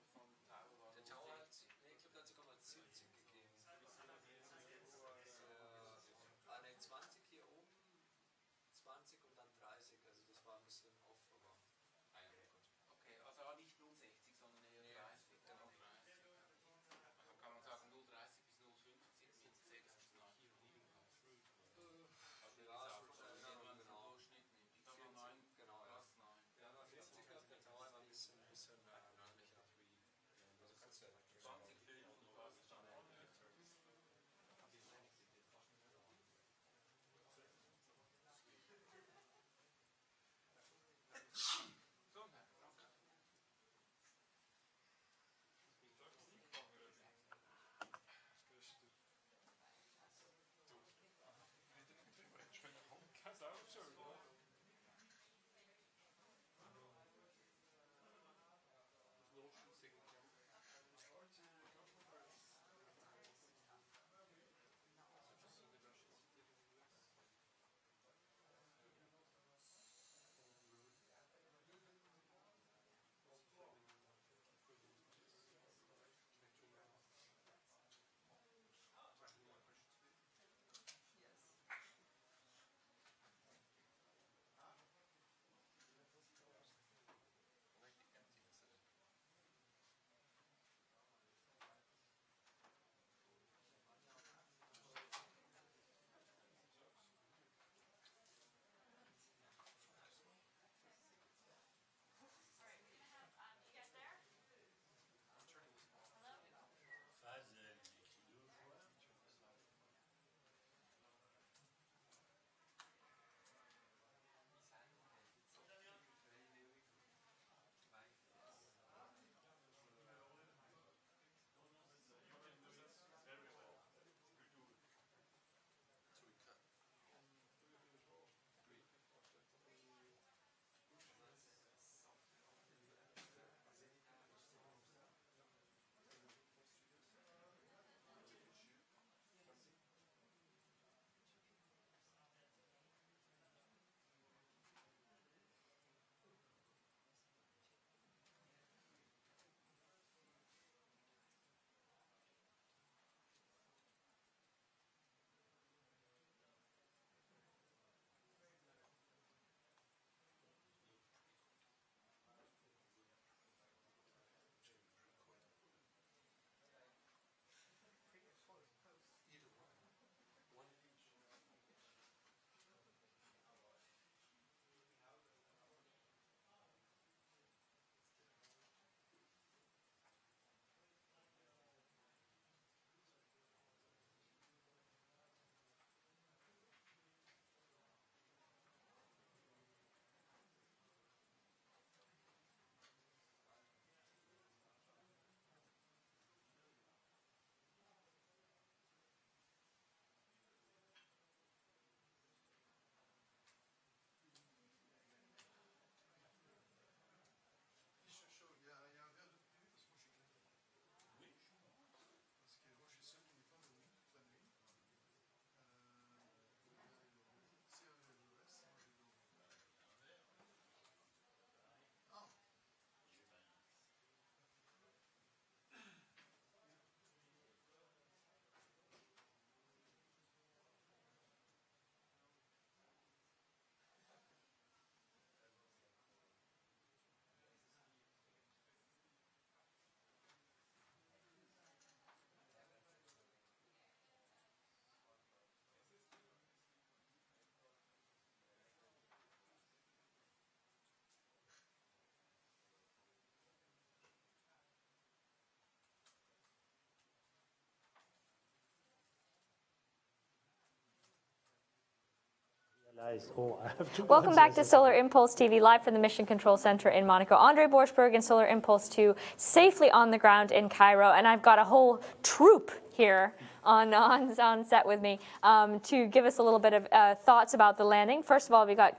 Nice. Oh, I have to Welcome back to Solar Impulse TV, live from the Mission Control Center in Monaco. Andre Borschberg and Solar Impulse 2 safely on the ground in Cairo, and I've got a whole troop here on set with me to give us a little bit of thoughts about the landing. First of all, we've got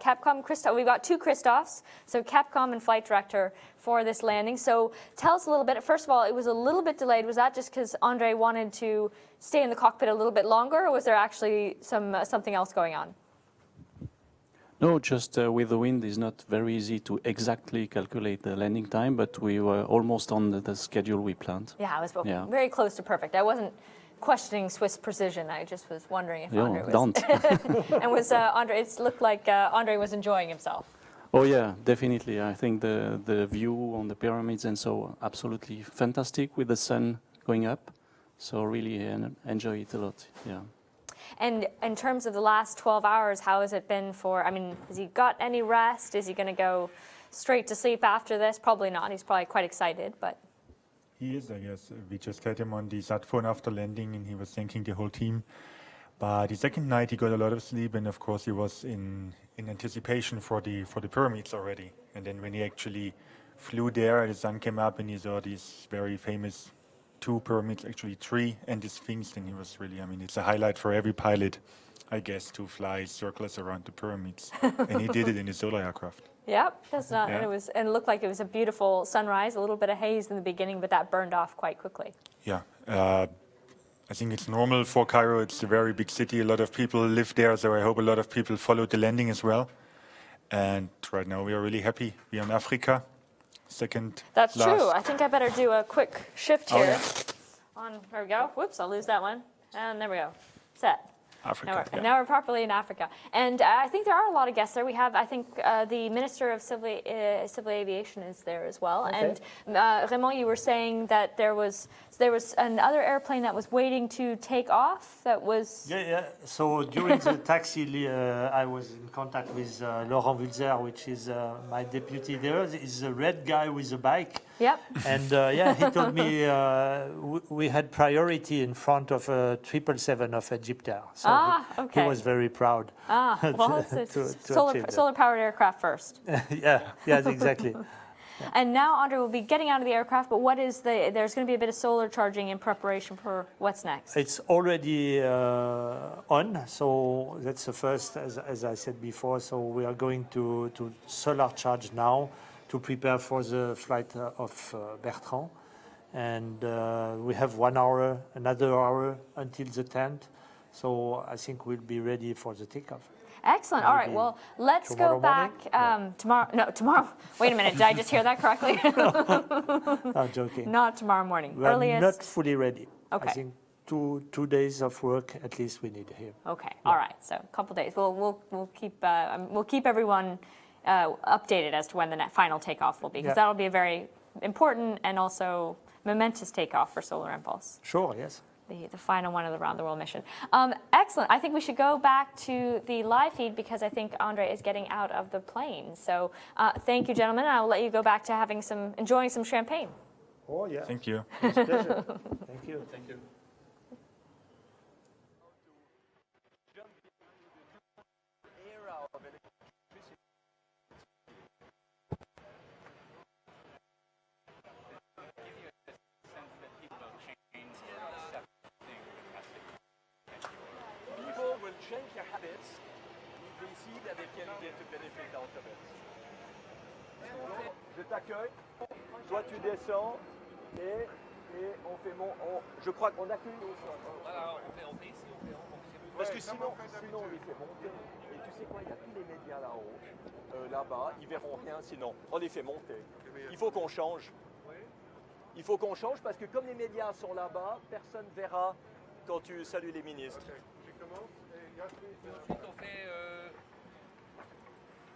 we've got two Christophs, so Capcom and flight director for this landing. So tell us a little bit. First of all, it was a little bit delayed. Was that just because Andre wanted to stay in the cockpit a little bit longer, or was there actually something else going on? No, just with the wind, it's not very easy to exactly calculate the landing time, but we were almost on the schedule we planned. Yeah, I was very close to perfect. I wasn't questioning Swiss precision. I just was wondering if Andre was. Don't. And was Andre? It looked like Andre was enjoying himself. Oh yeah, definitely. I think the view on the pyramids and so absolutely fantastic with the sun going up. So really enjoy it a lot. Yeah. And in terms of the last 12 hours, how has it been for, I mean, has he got any rest? Is he going to go straight to sleep after this? Probably not. He's probably quite excited, but. He is, I guess. We just had him on the sat phone after landing, and he was thanking the whole team. But the second night, he got a lot of sleep, and of course, he was in anticipation for the pyramids already. And then when he actually flew there, the sun came up, and he saw these very famous 2 pyramids, actually 3, and the Sphinx. Then he was really, I mean, it's a highlight for every pilot, I guess, to fly circles around the pyramids. And he did it in his solar aircraft. Yep, that's not, yeah. And it looked like it was a beautiful sunrise, a little bit of haze in the beginning, but that burned off quite quickly. Yeah, I think it's normal for Cairo. It's a very big city. A lot of people live there, so I hope a lot of people followed the landing as well. And right now we are really happy. We are in Africa, second. That's last. true. I think I better do a quick shift here. Oh, yeah. There we go. Whoops, I'll lose that one. And there we go. Set. Africa, now we're properly in Africa. And I think there are a lot of guests there. We have, I think, the Minister of Civil Aviation is there as well. Okay. And Raymond, you were saying that there was another airplane that was waiting to take off that was... Yeah. So during the taxi, I was in contact with Laurent Vulzer, which is my deputy there. He's a red guy with a bike. Yep. And he told me we had priority in front of a 777 of Egyptair. So okay. he was very proud. Well, it's solar-powered aircraft first. Yes, exactly. And now Andre will be getting out of the aircraft, but there's going to be a bit of solar charging in preparation for what's next. It's already on, so that's the first, as I said before. So we are going to solar charge now to prepare for the flight of Bertrand. And we have 1 hour, another hour until the 10th. So I think we'll be ready for the takeoff. Excellent. All right. Well, let's go back tomorrow. No, tomorrow. Wait a minute. Did I just hear that correctly? I'm joking. Not tomorrow morning. We are not fully ready. Okay. I think two days of work at least we need here. Okay. Yeah. All right. So a couple days. We'll keep everyone updated as to when the final takeoff will be, because that'll be a very important and also momentous takeoff for Solar Impulse. Sure. Yes. The final one of the Round the World mission. Excellent. I think we should go back to the live feed because I think Andre is getting out of the plane. So thank you, gentlemen. I'll let you go back to enjoying some champagne. Oh, yeah. Thank you. It's a pleasure. Thank you. Thank you. Change their habits if they see that they can get a benefit out of it. Je t'accueille, toi tu descends et on fait je crois qu'on accueille Voilà, on fait ici, parce que sinon on les fait monter. Et tu sais quoi, il y a tous les médias là-haut, là-bas, ils verront rien sinon. On les fait monter. Il faut qu'on change. Il faut qu'on change parce que comme les médias sont là-bas, personne ne verra quand tu salues les ministres. Ensuite, on fait.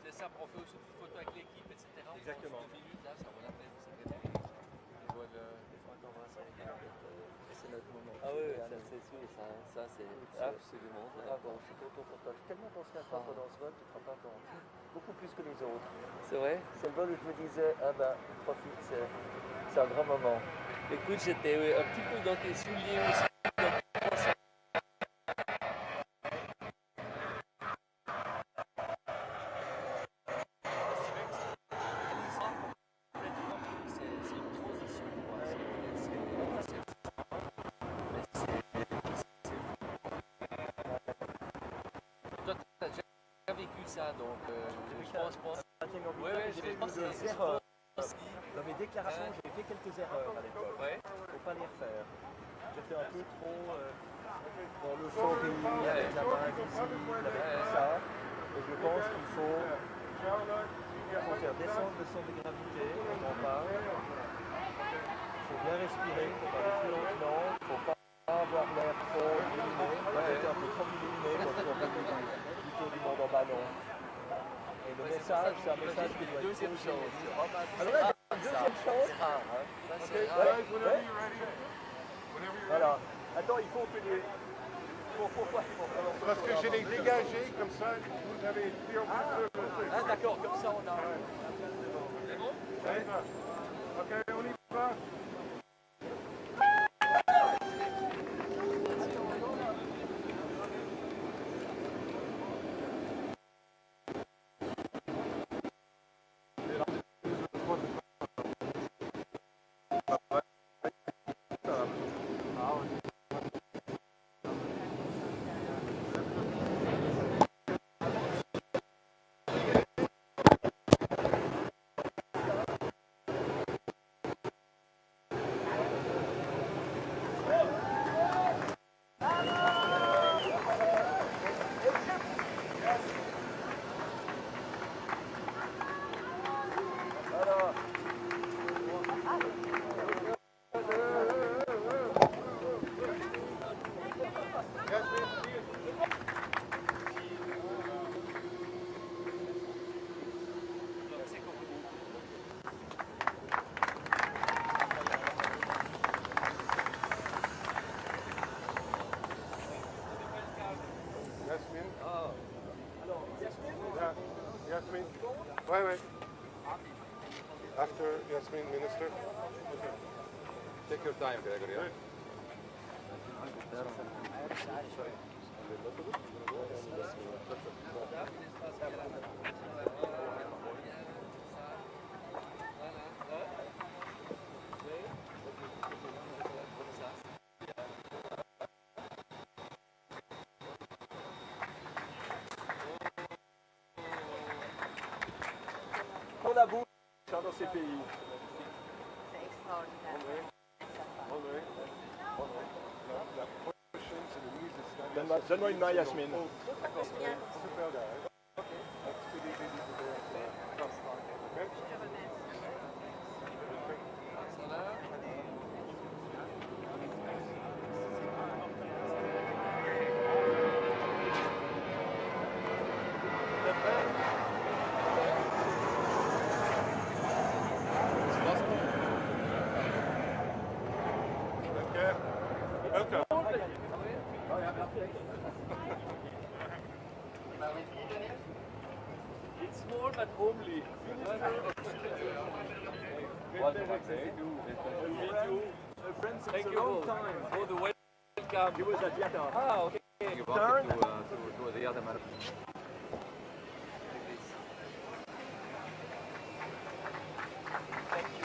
C'est ça, on fait aussi une photo avec l'équipe, etc. Exactement. 2 minutes, là, ça vaut la peine. Ils doivent embrasser avec c'est notre moment. Ah oui, c'est sûr, ça c'est absolument. Ah bon, je suis content pour toi. Je suis tellement pensé à toi pendant ce vol, tu ne te rends pas compte. Beaucoup plus que les autres. C'est vrai? C'est le vol où je me disais, profite, c'est un grand moment. Écoute, j'étais un petit peu dans tes souliers aussi. vécu ça, donc je pense pas. Oui, j'ai fait des erreurs. Dans mes déclarations, j'ai fait quelques erreurs à l'époque. Il ne faut pas les refaire. J'ai fait un peu trop dans l'euphorie, avec la main visible, avec tout ça. Et je pense qu'il faut faire descendre le centre de gravité, on en parle. Il faut bien respirer, il faut parler plus lentement, il ne faut pas avoir l'air trop illuminé, peut-être un peu trop illuminé quand on fait du tour du monde en ballon. Et le message, c'est un message qui doit être deuxième chose. Alors, deuxième chose. Voilà. Attends, il faut que les... Pourquoi Parce que je l'ai dégagé, comme ça, vous avez pris en plus. Ah d'accord, comme ça on a... C'est bon? Ok, on y va. Yasmin? Ouais, ouais. After Yasmin, Minister. Okay. Take your time, Gregory. Yeah? Pour la bouche dans ces pays. C'est extraordinaire. Donne-moi une main, Yasmine. It's small but homely. Thank you for the welcome. He was at Yata. Ah, okay. You turn to the other man.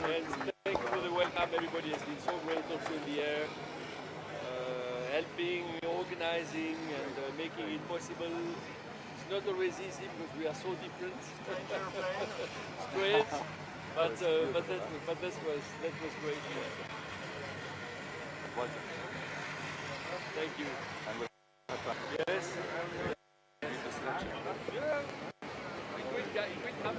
And thank you for the welcome. Everybody has been so great also in the air, helping, organizing, and making it possible. It's not always easy because we are so different. Strange, but that was great. Thank you. Yes. Yeah. It will come.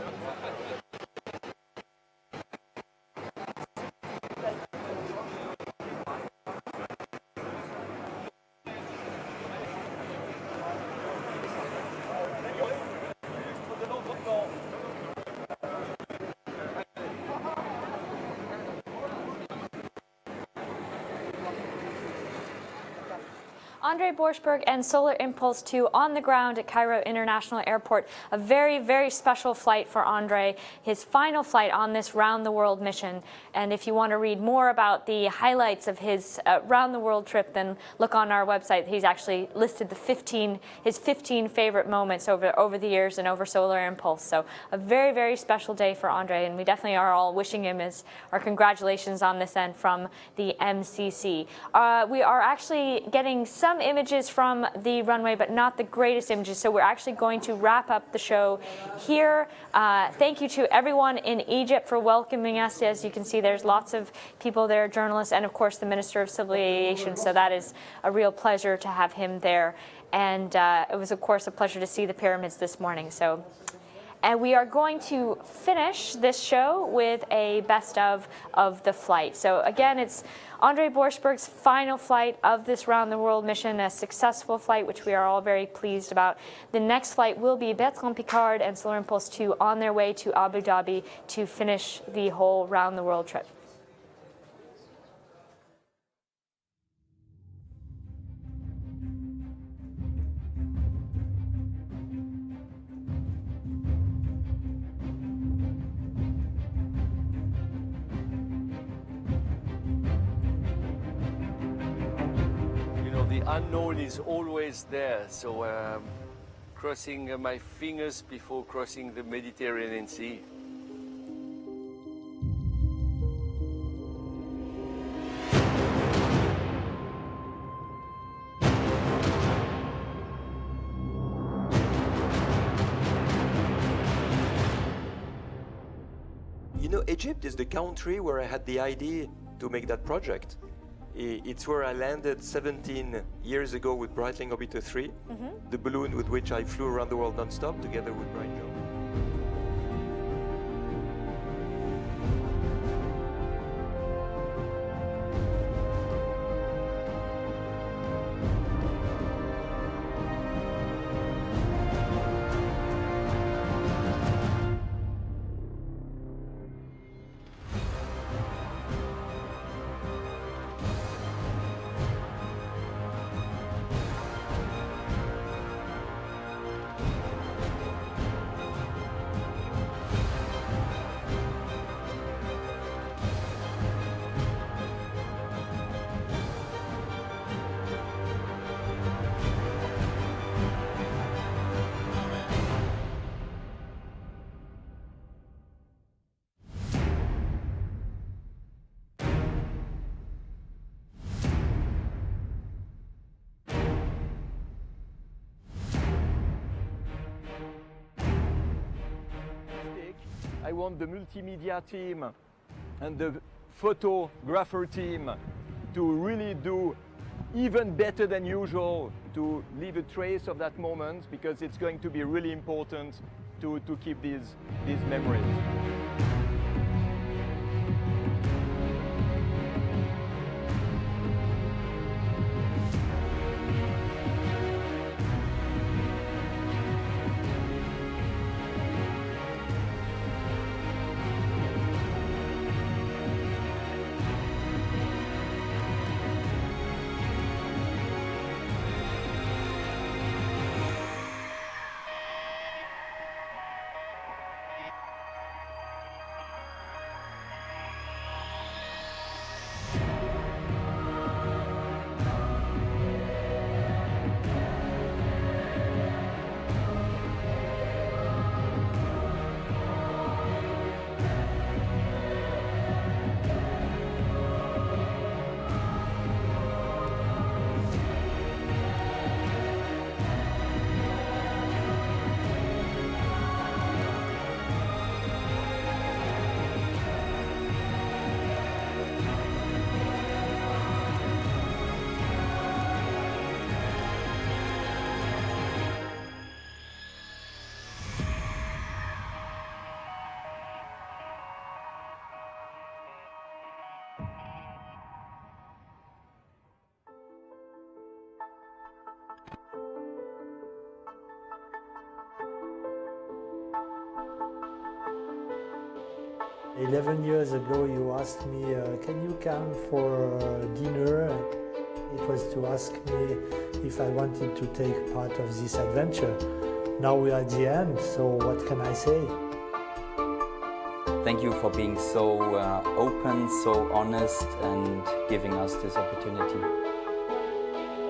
Andre Borschberg and Solar Impulse 2 on the ground at Cairo International Airport. A very, very special flight for Andre, his final flight on this round-the-world mission. And if you want to read more about the highlights of his round-the-world trip, then look on our website. He's actually listed his 15 favorite moments over the years and over Solar Impulse. So a very, very special day for Andre, and we definitely are all wishing him our congratulations on this end from the MCC. We are actually getting some some images from the runway, but not the greatest images. So we're actually going to wrap up the show here. Thank you to everyone in Egypt for welcoming us. As you can see, there's lots of people there, journalists, and of course the Minister of Civil Aviation. So that is a real pleasure to have him there. And it was, of course, a pleasure to see the pyramids this morning. And we are going to finish this show with a best of the flight. So again, it's Andre Borschberg's final flight of this round the world mission, a successful flight, which we are all very pleased about. The next flight will be Bertrand Piccard and Solar Impulse 2 on their way to Abu Dhabi to finish the whole round the world trip. The unknown is always there, so crossing my fingers before crossing the Mediterranean Sea. You know, Egypt is the country where I had the idea to make that project. It's where I landed 17 years ago with Breitling Orbiter 3, the balloon with which I flew around the world non-stop together with Brian Jones. I want the multimedia team and the photographer team to really do even better than usual to leave a trace of that moment, because it's going to be really important to keep these memories. "11 years ago you asked me, can you come for dinner? It was to ask me if I wanted to take part of this adventure. Now we are at the end, so what can I say? Thank you for being so open, so honest, and giving us this opportunity.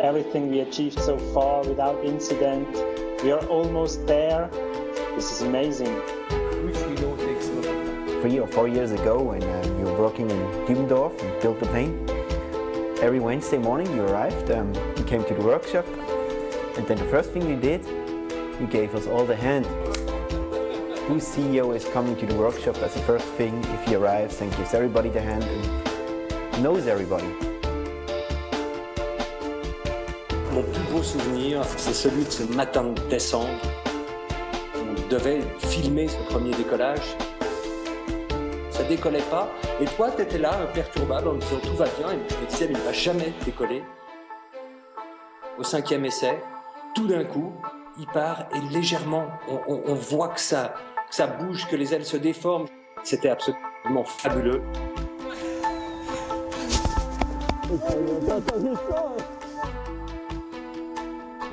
Everything we achieved so far without incident, we are almost there. This is amazing. Which we know takes a lot of time. 3 or 4 years ago when you were working in Dübendorf and built the plane, Every Wednesday morning you arrived, you came to the workshop, and then the first thing you did, you gave us all the hand. Whose CEO is coming to the workshop as the first thing if he arrives and gives everybody the hand and knows everybody? Mon plus beau souvenir, c'est celui de ce matin de décembre. On devait filmer ce premier décollage. Ça décollait pas. Et toi, tu étais là, imperturbable, en me disant tout va bien. Et je me disais, mais il va jamais décoller. Au 5e essai, tout d'un coup, il part et légèrement, on voit que ça bouge, que les ailes se déforment. C'était absolument fabuleux.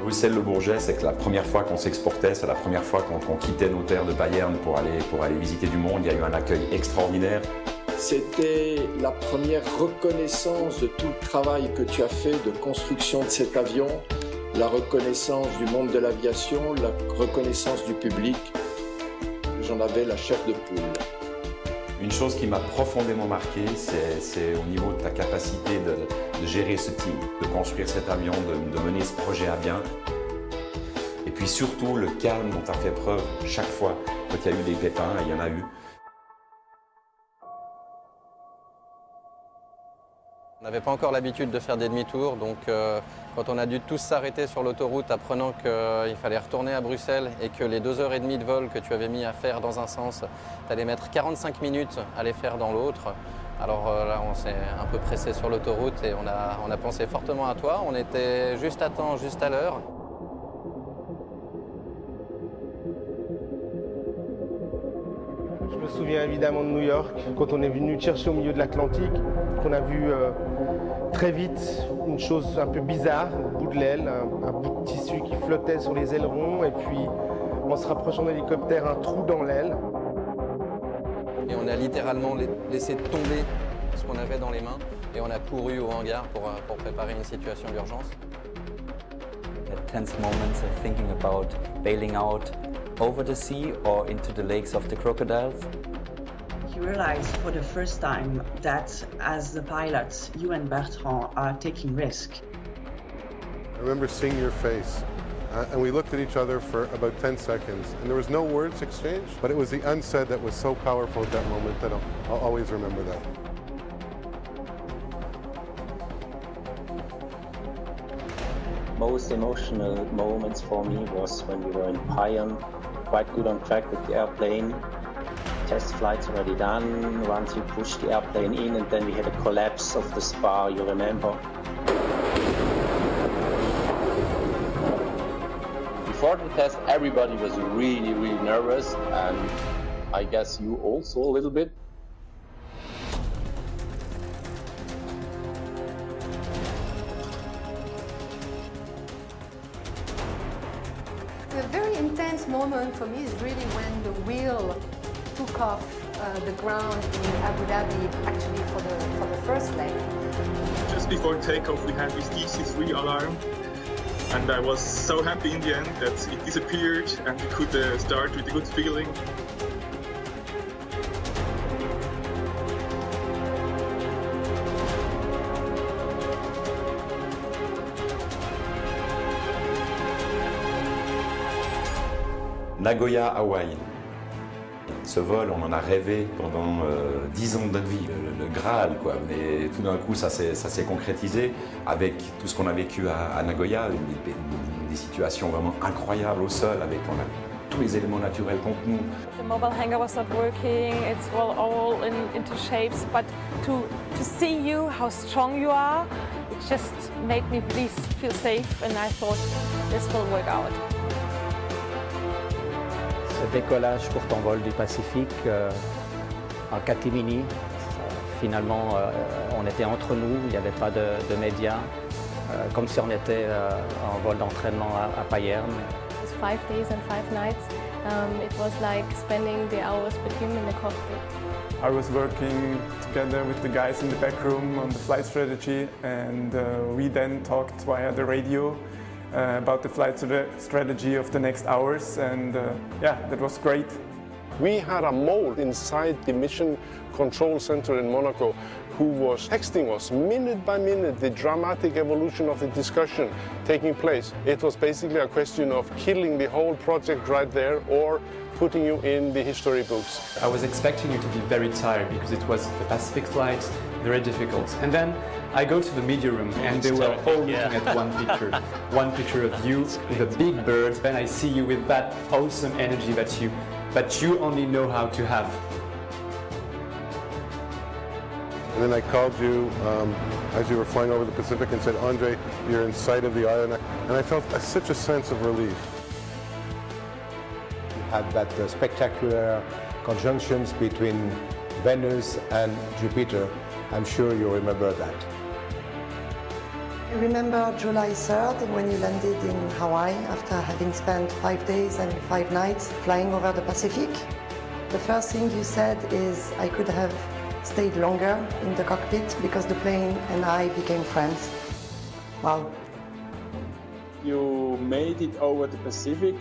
Bruxelles-Le Bourget, c'est que la première fois qu'on s'exportait, c'est la première fois qu'on quittait nos terres de Payerne pour aller visiter du monde. Il y a eu un accueil extraordinaire. C'était la première reconnaissance de tout le travail que tu as fait de construction de cet avion, la reconnaissance du monde de l'aviation, la reconnaissance du public. J'en avais la chair de poule. Une chose qui m'a profondément marqué, c'est au niveau de ta capacité de gérer ce team, de construire cet avion, de mener ce projet à bien. Et puis surtout le calme dont tu as fait preuve chaque fois quand il y a eu des pépins, et il y en a eu. On n'avait pas encore l'habitude de faire des demi-tours, donc quand on a dû tous s'arrêter sur l'autoroute apprenant qu'il fallait retourner à Bruxelles et que les 2h30 de vol que tu avais mis à faire dans un sens, tu allais mettre 45 minutes à les faire dans l'autre. Alors là, on s'est un peu pressé sur l'autoroute et on a pensé fortement à toi. On était juste à temps, juste à l'heure. Je me souviens évidemment de New York, quand on est venu te chercher au milieu de l'Atlantique, qu'on a vu très vite une chose un peu bizarre au bout de l'aile, un bout de tissu qui flottait sur les ailerons, et puis en se rapprochant de l'hélicoptère, un trou dans l'aile. Et on a littéralement laissé tomber ce qu'on avait dans les mains et on a couru au hangar pour préparer une situation d'urgence. At tense moments of thinking about bailing out over the sea or into the lakes of the crocodiles. You realize for the first time that as the pilots, you and Bertrand are taking risk. I remember seeing your face, and we looked at each other for about 10 seconds, and there was no words exchanged, but it was the unsaid that was so powerful at that moment that I'll always remember that. Most emotional moments for me was when we were in Payerne, quite good on track with the airplane. Test flights already done. Once we pushed the airplane in, and then we had a collapse of the spar, you remember? Before the test, everybody was really, really nervous, and I guess you also a little bit. A very intense moment for me is really when the wheel took off the ground in Abu Dhabi, actually for the first leg. Just before takeoff, we had this DC-3 alarm, and I was so happy in the end that it disappeared and we could start with a good feeling. Nagoya, Hawaï. Ce vol, on en a rêvé pendant 10 ans de notre vie, le Graal, quoi. Mais tout d'un coup, ça s'est concrétisé avec tout ce qu'on a vécu à Nagoya, des situations vraiment incroyables au sol, avec tous les éléments naturels contre nous. The mobile hangar was not working, it's all into shapes, but to see you, how strong you are, it just made me really feel safe, and I thought this will work out. Ce décollage pour ton vol du Pacifique en catimini, finalement on était entre nous, il n'y avait pas de médias, comme si on était en vol d'entraînement à Payerne. It was 5 days and 5 nights. It was like spending the hours with him in the cockpit. I was working together with the guys in the back room on the flight strategy, and we then talked via the radio about the flight strategy of the next hours, and yeah, that was great. We had a mole inside the mission control center in Monaco who was texting us minute by minute the dramatic evolution of the discussion taking place. It was basically a question of killing the whole project right there or putting you in the history books. I was expecting you to be very tired because it was the Pacific flight, very difficult. And then I go to the media room and they were all looking at one picture of you with a big bird. And I see you with that awesome energy that you only know how to have. And then I called you as you were flying over the Pacific and said, Andre, you're in sight of the island. And I felt such a sense of relief. You had that spectacular conjunctions between Venus and Jupiter. I'm sure you remember that. I remember July 3rd when you landed in Hawaii after having spent 5 days and 5 nights flying over the Pacific. The first thing you said is I could have stayed longer in the cockpit because the plane and I became friends. Wow. You made it over the Pacific,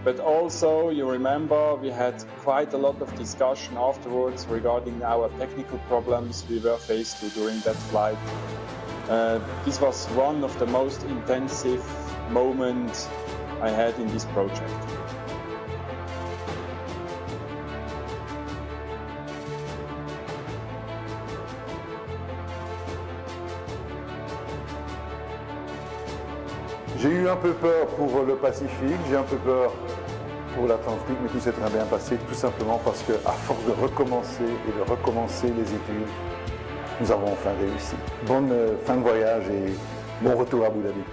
but also you remember we had quite a lot of discussion afterwards regarding our technical problems we were faced with during that flight. This was one of the most intensive moments I had in this project. J'ai eu un peu peur pour le Pacifique, j'ai un peu peur pour l'Atlantique, mais tout s'est très bien passé, tout simplement parce qu'à force de recommencer et de recommencer les études, nous avons enfin réussi. Bonne fin de voyage et bon retour à Abu Dhabi.